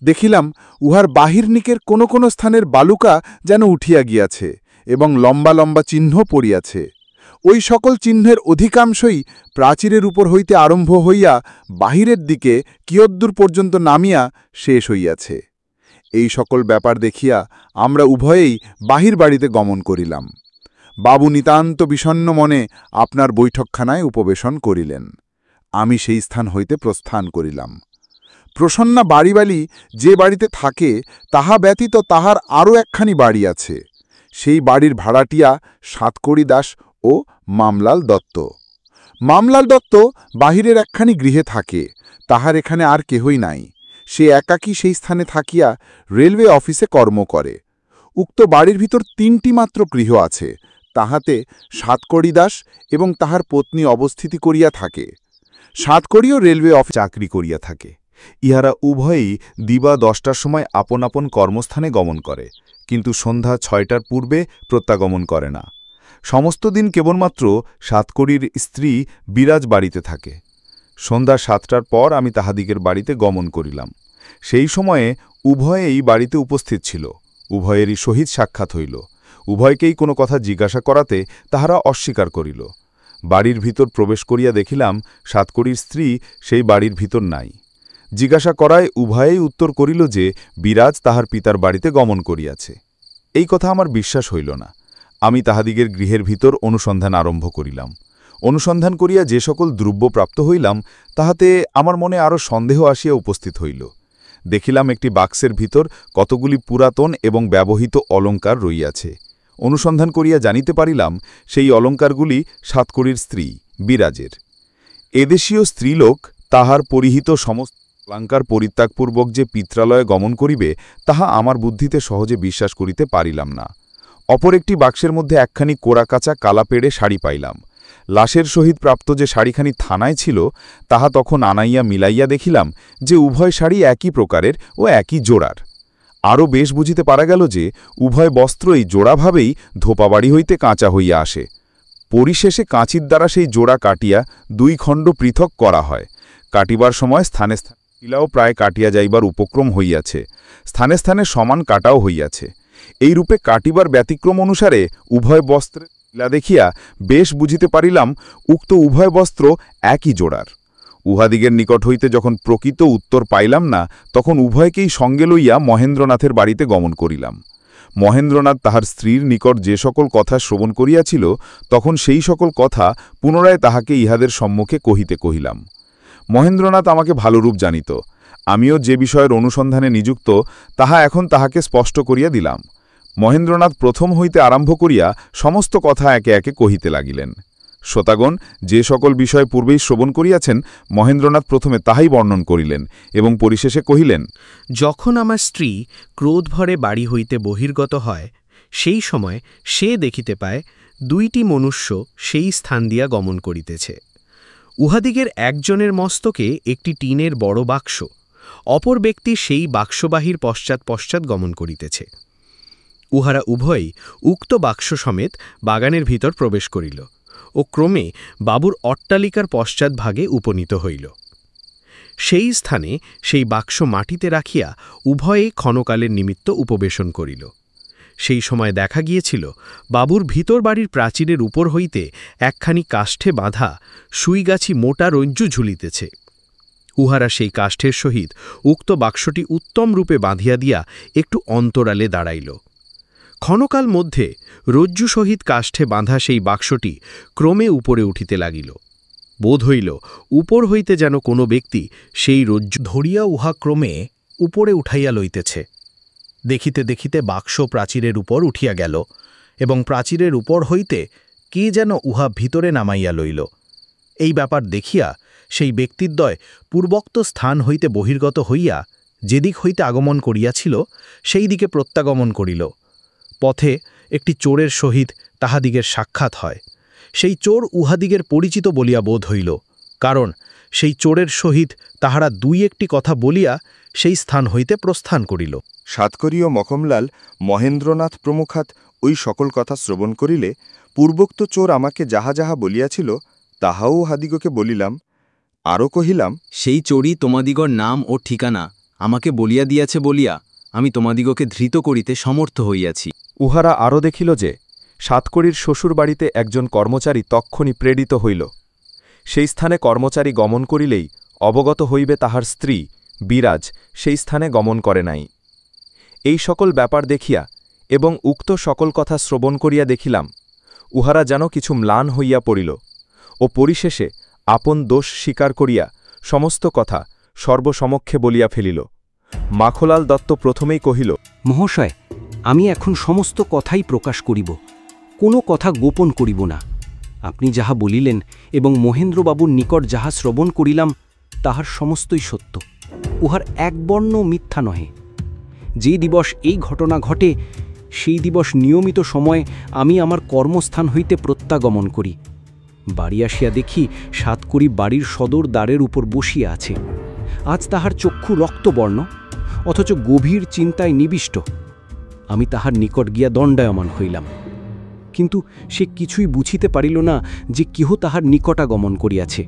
দেখিলাম উহার বাহিরনিকের কোনো কোনো স্থানের বালুকা যেন উঠিয়া গিয়াছে এবং লম্বা লম্বা চিহ্ন পড়িয়াছে। ওই সকল চিহ্নের অধিকাংশই প্রাচীরের উপর হইতে আরম্ভ হইয়া বাহিরের দিকে কিয়দ্দূর পর্যন্ত নামিয়া শেষ হইয়াছে। এই সকল ব্যাপার দেখিয়া আমরা উভয়েই বাহির বাড়িতে গমন করিলাম। বাবু নিতান্ত বিষণ্ণ মনে আপনার বৈঠকখানায় উপবেশন করিলেন। আমি সেই স্থান হইতে প্রস্থান করিলাম। প্রসন্না বাড়িবালি যে বাড়িতে থাকে তাহা ব্যতীত তাহার আরও একখানি বাড়ি আছে। সেই বাড়ির ভাড়াটিয়া সাতকড়ি দাস ও মামলাল দত্ত। মামলাল দত্ত বাহিরের একখানি গৃহে থাকে, তাহার এখানে আর কেহই নাই। সে একাকী সেই স্থানে থাকিয়া রেলওয়ে অফিসে কর্ম করে। উক্ত বাড়ির ভিতর 3টি মাত্র গৃহ আছে, তাহাতে সাতকড়ি দাস এবং তাহার পত্নী অবস্থিতি করিয়া থাকে। সাতকড়িও রেলওয়ে অফিসে চাকরি করিয়া থাকে। ইহারা উভয়েই দিবা 10টার সময় আপন আপন কর্মস্থানে গমন করে, কিন্তু সন্ধ্যা 6টার পূর্বে প্রত্যাগমন করে না। সমস্ত দিন কেবলমাত্র সাতকড়ির স্ত্রী বিরাজ বাড়িতে থাকে। সন্ধ্যা 7টার পর আমি তাহাদিগের বাড়িতে গমন করিলাম। সেই সময়ে উভয়েই বাড়িতে উপস্থিত ছিল। উভয়েরই সহিত সাক্ষাৎ হইল। উভয়কেই কোনো কথা জিজ্ঞাসা করাতে তাহারা অস্বীকার করিল। বাড়ির ভিতর প্রবেশ করিয়া দেখিলাম সাতকড়ির স্ত্রী সেই বাড়ির ভিতর নাই। জিজ্ঞাসা করায় উভয়েই উত্তর করিল যে বিরাজ তাহার পিতার বাড়িতে গমন করিয়াছে। এই কথা আমার বিশ্বাস হইল না। আমি তাহাদিগের গৃহের ভিতর অনুসন্ধান আরম্ভ করিলাম। অনুসন্ধান করিয়া যে সকল দ্রব্য প্রাপ্ত হইলাম তাহাতে আমার মনে আরও সন্দেহ আসিয়া উপস্থিত হইল। দেখিলাম একটি বাক্সের ভিতর কতগুলি পুরাতন এবং ব্যবহৃত অলঙ্কার রইয়াছে। অনুসন্ধান করিয়া জানিতে পারিলাম সেই অলঙ্কারগুলি সাতকড়ির স্ত্রী বিরাজের। এদেশীয় স্ত্রীলোক তাহার পরিহিত সমস্ত অলঙ্কার পরিত্যাগপূর্বক যে পিত্রালয়ে গমন করিবে তাহা আমার বুদ্ধিতে সহজে বিশ্বাস করিতে পারিলাম না। অপর একটি বাক্সের মধ্যে একখানি কোড়াকাচা কালাপেড়ে শাড়ি পাইলাম। লাশের সহিত প্রাপ্ত যে শাড়িখানি থানায় ছিল তাহা তখন আনাইয়া মিলাইয়া দেখিলাম যে উভয় শাড়ি একই প্রকারের ও একই জোড়ার। আরও বেশ বুঝিতে পারা গেল যে উভয় বস্ত্রই জোড়াভাবেই ধোপাবাড়ি হইতে কাঁচা হইয়া আসে। পরিশেষে কাঁচির দ্বারা সেই জোড়া কাটিয়া 2 খণ্ড পৃথক করা হয়। কাটিবার সময় স্থানে স্থানে শিলাও প্রায় কাটিয়া যাইবার উপক্রম হইয়াছে, স্থানে স্থানে সমান কাটাও হইয়াছে। এই রূপে কাটিবার ব্যতিক্রম অনুসারে উভয় বস্ত্রের শিলা দেখিয়া বেশ বুঝিতে পারিলাম উক্ত উভয় বস্ত্র একই জোড়ার। উহাদিগের নিকট হইতে যখন প্রকৃত উত্তর পাইলাম না তখন উভয়কেই সঙ্গে লইয়া মহেন্দ্রনাথের বাড়িতে গমন করিলাম। মহেন্দ্রনাথ তাহার স্ত্রীর নিকট যে সকল কথা শ্রবণ করিয়াছিল তখন সেই সকল কথা পুনরায় তাহাকে ইহাদের সম্মুখে কহিলাম। মহেন্দ্রনাথ আমাকে ভালোরূপ জানিত। আমিও যে বিষয়ের অনুসন্ধানে নিযুক্ত তাহা এখন তাহাকে স্পষ্ট করিয়া দিলাম। মহেন্দ্রনাথ প্রথম হইতে আরম্ভ করিয়া সমস্ত কথা একে একে কহিতে লাগিলেন। শ্রোতাগণ যে সকল বিষয় পূর্বেই শ্রবণ করিয়াছেন মহেন্দ্রনাথ প্রথমে তাহাই বর্ণন করিলেন এবং পরিশেষে কহিলেন, যখন আমার স্ত্রী ক্রোধভরে বাড়ি হইতে বহির্গত হয় সেই সময় সে দেখিতে পায় 2টি মনুষ্য সেই স্থান দিয়া গমন করিতেছে। উহাদিগের একজনের মস্তকে একটি টিনের বড় বাক্স, অপর ব্যক্তি সেই বাক্সবাহীর পশ্চাৎ পশ্চাৎ গমন করিতেছে। উহারা উভয়ই উক্ত বাক্স সমেত বাগানের ভিতর প্রবেশ করিল ও ক্রমে বাবুর অট্টালিকার পশ্চাৎভাগে উপনীত হইল। সেই স্থানে সেই বাক্স মাটিতে রাখিয়া উভয়ে ক্ষণকালের নিমিত্ত উপবেশন করিল। সেই সময় দেখা গিয়েছিল বাবুর ভিতর বাড়ির প্রাচীরের উপর হইতে একখানি কাষ্ঠে বাঁধা সুইগাছি মোটা রজ্জু ঝুলিতেছে। উহারা সেই কাষ্ঠের সহিত উক্ত বাক্সটি উত্তম রূপে বাঁধিয়া দিয়া একটু অন্তরালে দাঁড়াইল। ক্ষণকাল মধ্যে রজ্জু সহিত কাষ্ঠে বাঁধা সেই বাক্সটি ক্রমে উপরে উঠিতে লাগিল। বোধ হইল উপর হইতে যেন কোনো ব্যক্তি সেই রজ্জু ধরিয়া উহা ক্রমে উপরে উঠাইয়া লইতেছে। দেখিতে দেখিতে বাক্স প্রাচীরের উপর উঠিয়া গেল এবং প্রাচীরের উপর হইতে কে যেন উহা ভিতরে নামাইয়া লইল। এই ব্যাপার দেখিয়া সেই ব্যক্তিদ্বয় পূর্বোক্ত স্থান হইতে বহির্গত হইয়া যেদিক হইতে আগমন করিয়াছিল সেই দিকে প্রত্যাগমন করিল। পথে একটি চোরের সহিত তাহাদিগের সাক্ষাৎ হয়। সেই চোর উহাদিগের পরিচিত বলিয়া বোধ হইল, কারণ সেই চোরের সহিত তাহারা দুই একটি কথা বলিয়া সেই স্থান হইতে প্রস্থান করিল। সাতকরী ও মকমলাল, মহেন্দ্রনাথ প্রমুখাত ওই সকল কথা শ্রবণ করিলে পূর্বোক্ত চোর আমাকে যাহা যাহা বলিয়াছিল তাহাও উহাদিগকে বলিলাম। আরও কহিলাম, সেই চোরই তোমাদিগর নাম ও ঠিকানা আমাকে বলিয়া দিয়াছে বলিয়া আমি তোমাদিগকে ধৃত করিতে সমর্থ হইয়াছি। উহারা আরও দেখিল যে সাতকড়ির শ্বশুর বাড়িতে একজন কর্মচারী তক্ষণি প্রেরিত হইল। সেই স্থানে কর্মচারী গমন করিলেই অবগত হইবে তাহার স্ত্রী বিরাজ সেই স্থানে গমন করে নাই। এই সকল ব্যাপার দেখিয়া এবং উক্ত সকল কথা শ্রবণ করিয়া দেখিলাম উহারা যেন কিছু ম্লান হইয়া পড়িল ও পরিশেষে আপন দোষ স্বীকার করিয়া সমস্ত কথা সর্বসমক্ষে বলিয়া ফেলিল। মাখলাল দত্ত প্রথমেই কহিল, মহাশয়, আমি এখন সমস্ত কথাই প্রকাশ করিব, কোনো কথা গোপন করিব না। আপনি যাহা বলিলেন এবং মহেন্দ্রবাবুর নিকট যাহা শ্রবণ করিলাম তাহার সমস্তই সত্য, উহার একবর্ণ মিথ্যা নহে। যে দিবস এই ঘটনা ঘটে সেই দিবস নিয়মিত সময় আমি আমার কর্মস্থান হইতে প্রত্যাগমন করি। বাড়ি আসিয়া দেখি সাতকড়ি বাড়ির সদর দ্বারের উপর বসিয়া আছে। আজ তাহার চক্ষু রক্তবর্ণ, অথচ গভীর চিন্তায় নিবিষ্ট। আমি তাহার নিকট গিয়া দণ্ডায়মান হইলাম, কিন্তু সে কিছুই বুঝিতে পারিল না যে কেহ তাহার নিকটাগমন করিয়াছে।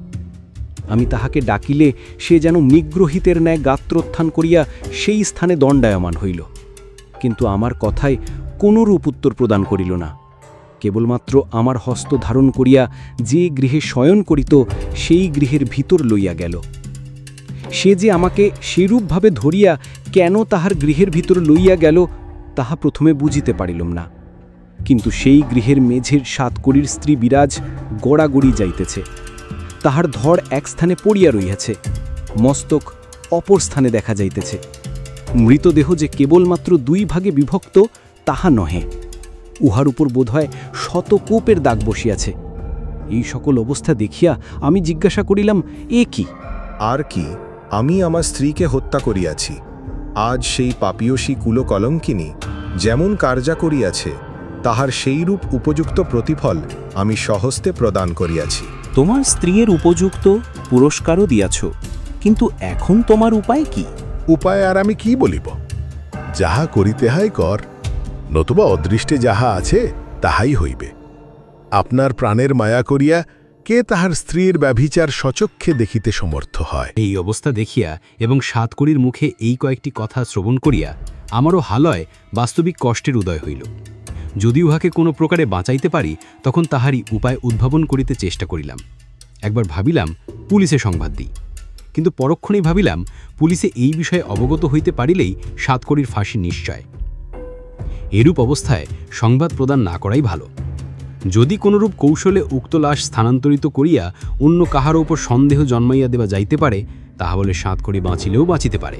আমি তাহাকে ডাকিলে সে যেন নিগ্রহিতের ন্যায় গাত্রোত্থান করিয়া সেই স্থানে দণ্ডায়মান হইল, কিন্তু আমার কথায় কোনরূপ উত্তর প্রদান করিল না। কেবলমাত্র আমার হস্ত ধারণ করিয়া যে গৃহে শয়ন করিত সেই গৃহের ভিতর লইয়া গেল। সে যে আমাকে সেরূপভাবে ধরিয়া কেন তাহার গৃহের ভিতর লইয়া গেল তাহা প্রথমে বুঝিতে পারিলাম না, কিন্তু সেই গৃহের মেঝের সাতকড়ির স্ত্রী বিরাজ গড়াগড়ি যাইতেছে। তাহার ধড় এক স্থানে পড়িয়া রইয়াছে, মস্তক অপর স্থানে দেখা যাইতেছে। মৃতদেহ যে কেবলমাত্র দুই ভাগে বিভক্ত তাহা নহে, উহার উপর বোধহয় শতকোপের দাগ বসিয়াছে। এই সকল অবস্থা দেখিয়া আমি জিজ্ঞাসা করিলাম, এ কি? আর কি, আমি আমার স্ত্রীকে হত্যা করিয়াছি। আজ সেই পাপীয়সী কুলকলঙ্কিনী যেমন কার্যা করিয়াছে তাহার সেইরূপ উপযুক্ত প্রতিফল আমি সহস্তে প্রদান করিয়াছি। তোমার স্ত্রীর উপযুক্ত পুরস্কারও দিয়াছ, কিন্তু এখন তোমার উপায় কি? উপায় আর আমি কি বলিব? যাহা করিতে হয় কর, নতুবা অদৃষ্টে যাহা আছে তাহাই হইবে। আপনার প্রাণের মায়া করিয়া কে তাহার স্ত্রীর ব্যভিচার সচক্ষে দেখিতে সমর্থ হয়? এই অবস্থা দেখিয়া এবং সাতকড়ির মুখে এই কয়েকটি কথা শ্রবণ করিয়া আমারও হালয় বাস্তবিক কষ্টের উদয় হইল। যদি উহাকে কোনো প্রকারে বাঁচাইতে পারি তখন তাহারই উপায় উদ্ভাবন করিতে চেষ্টা করিলাম। একবার ভাবিলাম পুলিশে সংবাদ দিই, কিন্তু পরক্ষণেই ভাবিলাম পুলিশে এই বিষয়ে অবগত হইতে পারিলেই সাতকড়ির ফাঁসি নিশ্চয়। এরূপ অবস্থায় সংবাদ প্রদান না করাই ভালো। যদি কোনরূপ কৌশলে উক্ত লাশ স্থানান্তরিত করিয়া অন্য কাহার উপর সন্দেহ জন্মাইয়া দেওয়া যাইতে পারে, তাহা বলে সাতকড়ি বাঁচিলেও বাঁচিতে পারে।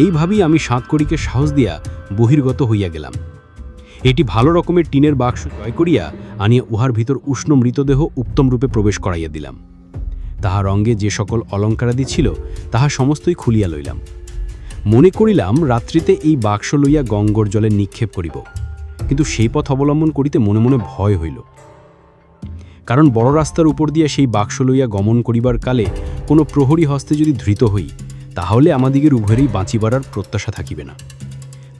এইভাবেই আমি সাতকড়িকে সাহস দিয়া বহির্গত হইয়া গেলাম। এটি ভালো রকমের টিনের বাক্স জয় করিয়া আনিয়া উহার ভিতর উষ্ণ মৃতদেহ উত্তম রূপে প্রবেশ করাইয়া দিলাম। তাহার অঙ্গে যে সকল অলঙ্কারাদি ছিল তাহা সমস্তই খুলিয়া লইলাম। মনে করিলাম রাত্রিতে এই বাক্স লইয়া গঙ্গর জলে নিক্ষেপ করিব, কিন্তু সেই পথ অবলম্বন করিতে মনে মনে ভয় হইল। কারণ বড় রাস্তার উপর দিয়া সেই বাক্স লইয়া গমন করিবার কালে কোনো প্রহরী হস্তে যদি ধৃত হই, তাহলে আমাদিগের উভয়েরই বাঁচিবার আর প্রত্যাশা থাকিবে না।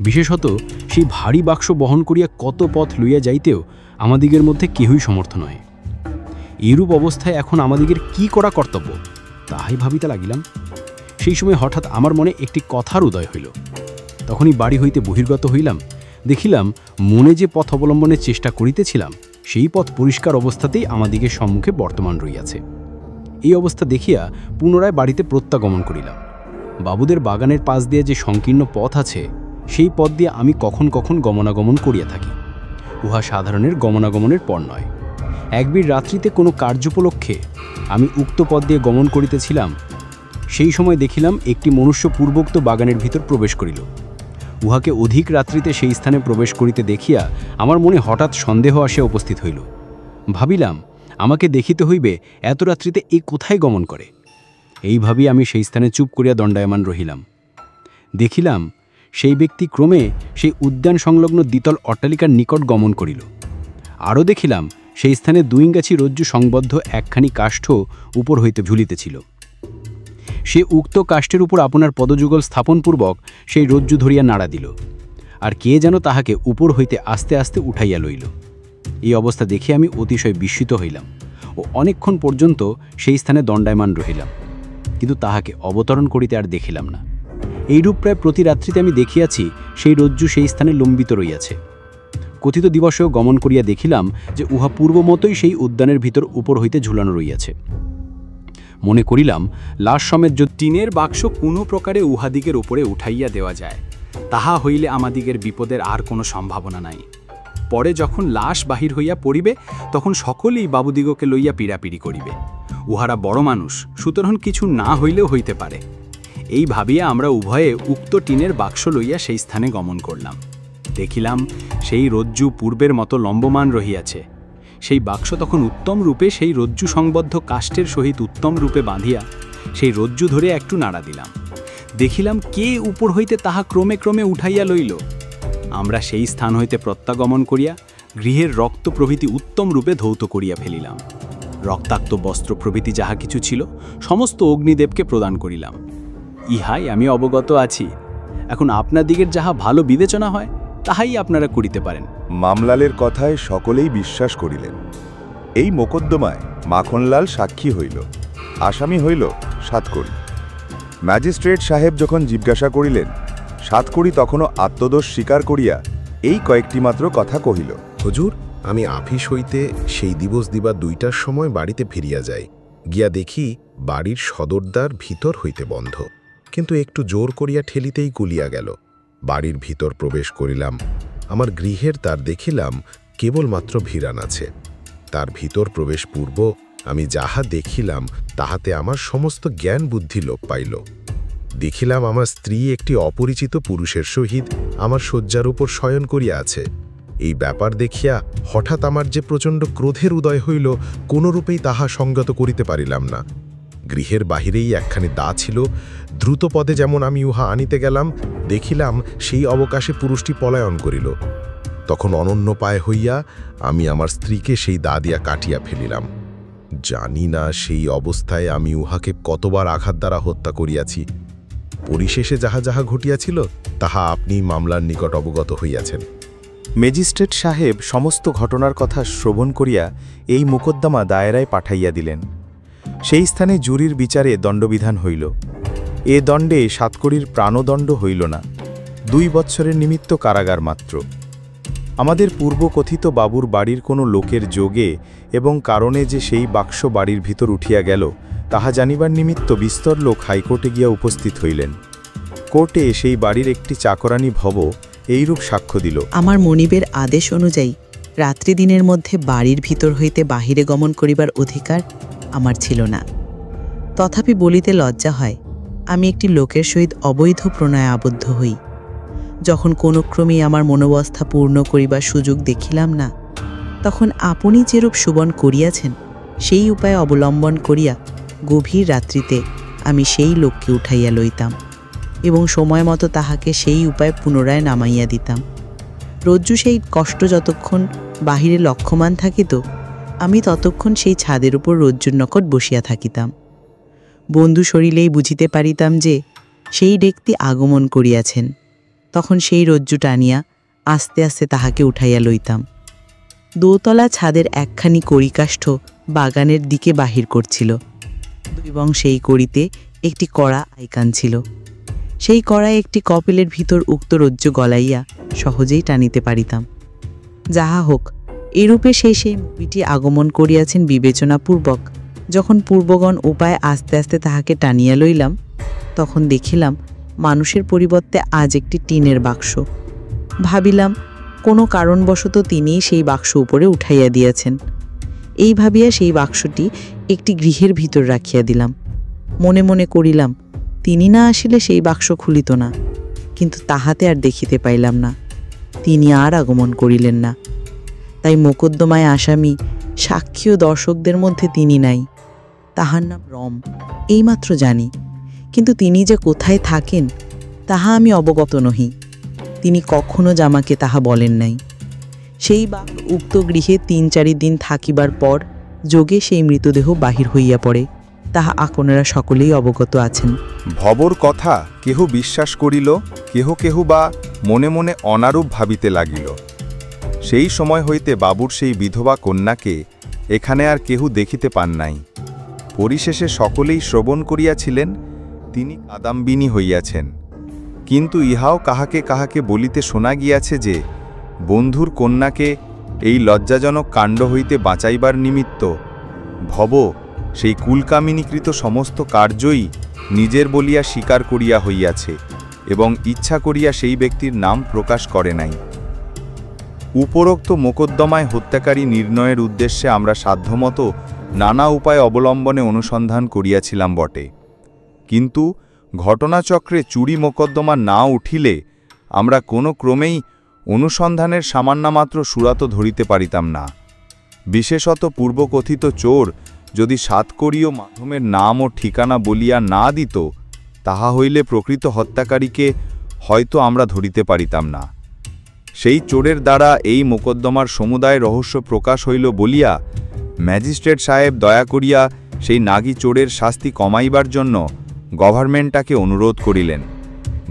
বিশেষত সেই ভারী বাক্স বহন করিয়া কত পথ লইয়া যাইতেও আমাদিগের মধ্যে কেহই সমর্থ নয়। এইরূপ অবস্থায় এখন আমাদিগের কি করা কর্তব্য তাহাই ভাবিতে লাগিলাম। সেই সময় হঠাৎ আমার মনে একটি কথার উদয় হইল। তখনই বাড়ি হইতে বহির্গত হইলাম, দেখিলাম মনে যে পথ অবলম্বনের চেষ্টা করিতেছিলাম সেই পথ পরিষ্কার অবস্থাতেই আমাদিগের সম্মুখে বর্তমান রইয়াছে। এই অবস্থা দেখিয়া পুনরায় বাড়িতে প্রত্যাগমন করিলাম। বাবুদের বাগানের পাশ দিয়ে যে সংকীর্ণ পথ আছে সেই পথ দিয়ে আমি কখন কখন গমনাগমন করিয়া থাকি। উহা সাধারণের গমনাগমনের পর নয়। একবির রাত্রিতে কোনো কার্যোপলক্ষে আমি উক্ত পথ দিয়ে গমন করিতেছিলাম, সেই সময় দেখিলাম একটি মনুষ্য পূর্বোক্ত বাগানের ভিতর প্রবেশ করিল। উহাকে অধিক রাত্রিতে সেই স্থানে প্রবেশ করিতে দেখিয়া আমার মনে হঠাৎ সন্দেহ আসিয়া উপস্থিত হইল। ভাবিলাম আমাকে দেখিতে হইবে এত রাত্রিতে এ কোথায় গমন করে। এইভাবে আমি সেই স্থানে চুপ করিয়া দণ্ডায়মান রহিলাম। দেখিলাম সেই ব্যক্তি ক্রমে সেই উদ্যান সংলগ্ন দ্বিতল অট্টালিকার নিকট গমন করিল। আরও দেখিলাম সেই স্থানে 2 ইঞ্চি রজ্জু সংবদ্ধ একখানি কাষ্ঠ উপর হইতে ঝুলিতেছিল। সে উক্ত কাষ্ঠের উপর আপনার পদযুগল স্থাপনপূর্বক সেই রজ্জু ধরিয়া নাড়া দিল, আর কে যেন তাহাকে উপর হইতে আস্তে আস্তে উঠাইয়া লইল। এই অবস্থা দেখে আমি অতিশয় বিস্মিত হইলাম ও অনেকক্ষণ পর্যন্ত সেই স্থানে দণ্ডায়মান রহিলাম, কিন্তু তাহাকে অবতরণ করিতে আর দেখিলাম না। এইরূপ প্রায় প্রতি রাত্রিতে আমি দেখিয়াছি সেই রজ্জু সেই স্থানে লম্বিত রইয়াছে। কথিত দিবসেও গমন করিয়া দেখিলাম যে উহা পূর্বমতই সেই উদ্যানের ভিতর উপর হইতে ঝুলানো রইয়াছে। মনে করিলাম লাশ সমেত যদি টিনের বাক্স কোনো প্রকারে উহাদিগের উপরে উঠাইয়া দেওয়া যায়, তাহা হইলে আমাদিগের বিপদের আর কোনো সম্ভাবনা নাই। পরে যখন লাশ বাহির হইয়া পড়িবে তখন সকলেই বাবুদিগকে লইয়া পীড়াপিড়ি করিবে। উহারা বড় মানুষ, সুতরাং কিছু না হইলেও হইতে পারে। এই ভাবিয়া আমরা উভয়ে উক্ত টিনের বাক্স লইয়া সেই স্থানে গমন করলাম। দেখিলাম সেই রজ্জু পূর্বের মতো লম্বমান রহিয়াছে। সেই বাক্স তখন উত্তম রূপে সেই রজ্জু সংবদ্ধ কাষ্ঠের সহিত উত্তম রূপে বাঁধিয়া সেই রজ্জু ধরে একটু নাড়া দিলাম। দেখিলাম কে উপর হইতে তাহা ক্রমে ক্রমে উঠাইয়া লইল। আমরা সেই স্থান হইতে প্রত্যাগমন করিয়া গৃহের রক্ত প্রভৃতি উত্তম রূপে ধৌত করিয়া ফেলিলাম। রক্তাক্ত বস্ত্র প্রভৃতি যাহা কিছু ছিল সমস্ত অগ্নিদেবকে প্রদান করিলাম। ইহাই আমি অবগত আছি। এখন আপনাদিগের যাহা ভালো বিবেচনা হয় তাহাই আপনারা করিতে পারেন। মামলালের কথায় সকলেই বিশ্বাস করিলেন। এই মোকদ্দমায় মাখনলাল সাক্ষী হইল, আসামি হইল সাতকড়ি। ম্যাজিস্ট্রেট সাহেব যখন জিজ্ঞাসা করিলেন, সাতকড়ি তখনও আত্মদোষ স্বীকার করিয়া এই কয়েকটি মাত্র কথা কহিল। হুজুর, আমি আফিস হইতে সেই দিবস দিবা 2টার সময় বাড়িতে ফিরিয়া যাই। গিয়া দেখি বাড়ির সদরদ্বার ভিতর হইতে বন্ধ, কিন্তু একটু জোর করিয়া ঠেলিতেই কুলিয়া গেল। বাড়ির ভিতর প্রবেশ করিলাম। আমার গৃহের দ্বার দেখিলাম কেবলমাত্র ভিরান আছে। তার ভিতর প্রবেশ পূর্ব আমি যাহা দেখিলাম তাহাতে আমার সমস্ত জ্ঞান বুদ্ধি লোপ পাইল। দেখিলাম আমার স্ত্রী একটি অপরিচিত পুরুষের সহিত আমার শয্যার উপর শয়ন করিয়া আছে। এই ব্যাপার দেখিয়া হঠাৎ আমার যে প্রচণ্ড ক্রোধের উদয় হইল, কোনরূপেই তাহা সংগত করিতে পারিলাম না। গৃহের বাহিরেই একখানি দা ছিল। দ্রুত পদে যেমন আমি উহা আনিতে গেলাম, দেখিলাম সেই অবকাশে পুরুষটি পলায়ন করিল। তখন অনন্য পায় হইয়া আমি আমার স্ত্রীকে সেই দা দিয়া কাটিয়া ফেলিলাম। জানি না সেই অবস্থায় আমি উহাকে কতবার আঘাত দ্বারা হত্যা করিয়াছি। পরিশেষে যাহা যাহা ঘটিয়াছিল তাহা আপনি মামলার নিকট অবগত হইয়াছেন। ম্যাজিস্ট্রেট সাহেব সমস্ত ঘটনার কথা শ্রবণ করিয়া এই মোকদ্দমা দায়েরায় পাঠাইয়া দিলেন। সেই স্থানে জুরির বিচারে দণ্ডবিধান হইল। এ দণ্ডে সাতকড়ির প্রাণদণ্ড হইল না, 2 বৎসরের নিমিত্ত কারাগার মাত্র। আমাদের পূর্বকথিত বাবুর বাড়ির কোনো লোকের যোগে এবং কারণে যে সেই বাক্স বাড়ির ভিতর উঠিয়া গেল তাহা জানিবার নিমিত্ত বিস্তর লোক হাইকোর্টে গিয়া উপস্থিত হইলেন। কোর্টে সেই বাড়ির একটি চাকরানী ভব এইরূপ সাক্ষ্য দিল। আমার মনিবের আদেশ অনুযায়ী রাত্রি দিনের মধ্যে বাড়ির ভিতর হইতে বাহিরে গমন করিবার অধিকার আমার ছিল না। তথাপি বলিতে লজ্জা হয়, আমি একটি লোকের সহিত অবৈধ প্রণয়ে আবদ্ধ হই। যখন কোনো ক্রমেই আমার মনোবস্থা পূর্ণ করিবার সুযোগ দেখিলাম না, তখন আপনি যেরূপ সুবন করিয়াছেন সেই উপায় অবলম্বন করিয়া গভীর রাত্রিতে আমি সেই লোককে উঠাইয়া লইতাম এবং সময় মতো তাহাকে সেই উপায় পুনরায় নামাইয়া দিতাম। রজ্জু সেই কষ্ট যতক্ষণ বাহিরে লক্ষ্যমান থাকিত, আমি ততক্ষণ সেই ছাদের উপর রজ্জুর নিকট বসিয়া থাকিতাম। বন্ধু শরীরেই বুঝিতে পারিতাম যে সেই ব্যক্তি আগমন করিয়াছেন। তখন সেই রজ্জু টানিয়া আস্তে আস্তে তাহাকে উঠাইয়া লইতাম। দোতলা ছাদের একখানি কড়িকাষ্ঠ বাগানের দিকে বাহির করছিল এবং সেই কড়িতে একটি কড়া আইকান ছিল। সেই কড়ায় একটি কপেলের ভিতর উক্ত রজ্জ গলাইয়া সহজেই টানিতে পারিতাম। যাহা হোক, এরূপে সেই মুভিটি আগমন করিয়াছেন বিবেচনাপূর্বক। যখন পূর্বগণ উপায় আস্তে আস্তে তাহাকে টানিয়া লইলাম, তখন দেখিলাম মানুষের পরিবর্তে আজ একটি টিনের বাক্স। ভাবিলাম কোনো কারণবশত তিনিই সেই বাক্স উপরে উঠাইয়া দিয়াছেন। এই ভাবিয়া সেই বাক্সটি একটি গৃহের ভিতর রাখিয়া দিলাম। মনে মনে করিলাম, তিনি না আসিলে সেই বাক্স খুলিত না। কিন্তু তাহাতে আর দেখিতে পাইলাম না, তিনি আর আগমন করিলেন না। তাই মোকদ্দমায় আসামি, সাক্ষী ও দর্শকদের মধ্যে তিনি নাই। তাহার নাম রম, এইমাত্র জানি, কিন্তু তিনি যে কোথায় থাকেন তাহা আমি অবগত নহি। তিনি কখনো আমাকে তাহা বলেন নাই। সেই বাঘ উক্ত গৃহে ৩-৪ দিন থাকিবার পর যোগে সেই মৃতদেহ বাহির হইয়া পড়ে, তাহা আপনারা সকলেই অবগত আছেন। ভবর কথা কেহ বিশ্বাস করিল, কেহ কেহ বা মনে মনে অনারূপ ভাবিতে লাগিল। সেই সময় হইতে বাবুর সেই বিধবা কন্যাকে এখানে আর কেহ দেখিতে পান নাই। পরিশেষে সকলেই শ্রবণ করিয়াছিলেন তিনি কাদাম্বিনী হইয়াছেন। কিন্তু ইহাও কাহাকে কাহাকে বলিতে শোনা গিয়াছে যে বন্ধুর কন্যাকে এই লজ্জাজনক কাণ্ড হইতে বাঁচাইবার নিমিত্ত ভব সেই কুলকামিনীকৃত সমস্ত কার্যই নিজের বলিয়া স্বীকার করিয়া হইয়াছে এবং ইচ্ছা করিয়া সেই ব্যক্তির নাম প্রকাশ করে নাই। উপরোক্ত মোকদ্দমায় হত্যাকারী নির্ণয়ের উদ্দেশ্যে আমরা সাধ্যমতো নানা উপায় অবলম্বনে অনুসন্ধান করিয়াছিলাম বটে, কিন্তু ঘটনাচক্রে চুরি মোকদ্দমা না উঠিলে আমরা কোনো ক্রমেই অনুসন্ধানের সামান্যমাত্র সুরাত ধরিতে পারিতাম না। বিশেষত পূর্বকথিত চোর যদি সাতকড়ীয় মাধ্যমের নাম ও ঠিকানা বলিয়া না দিত, তাহা হইলে প্রকৃত হত্যাকারীকে হয়তো আমরা ধরিতে পারিতাম না। সেই চোরের দ্বারা এই মোকদ্দমার সমুদায় রহস্য প্রকাশ হইল বলিয়া ম্যাজিস্ট্রেট সাহেব দয়া করিয়া সেই নাগী চোরের শাস্তি কমাইবার জন্য গভর্নমেন্টটাকে অনুরোধ করিলেন।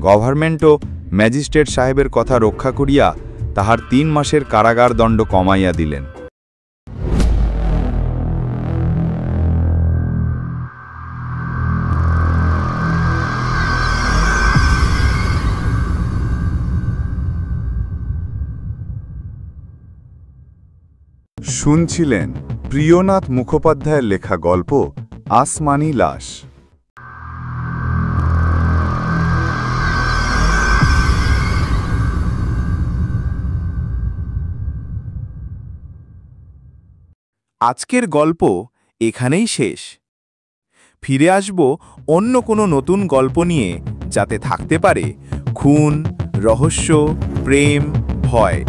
গভর্নমেন্টও ম্যাজিস্ট্রেট সাহেবের কথা রক্ষা করিয়া তাহার 3 মাসের কারাগার দণ্ড কমাইয়া দিলেন। শুনছিলেন প্রিয়নাথ মুখোপাধ্যায়ের লেখা গল্প আসমানি লাশ। আজকের গল্প এখানেই শেষ। ফিরে আসব অন্য কোনো নতুন গল্প নিয়ে, যাতে থাকতে পারে খুন, রহস্য, প্রেম, ভয়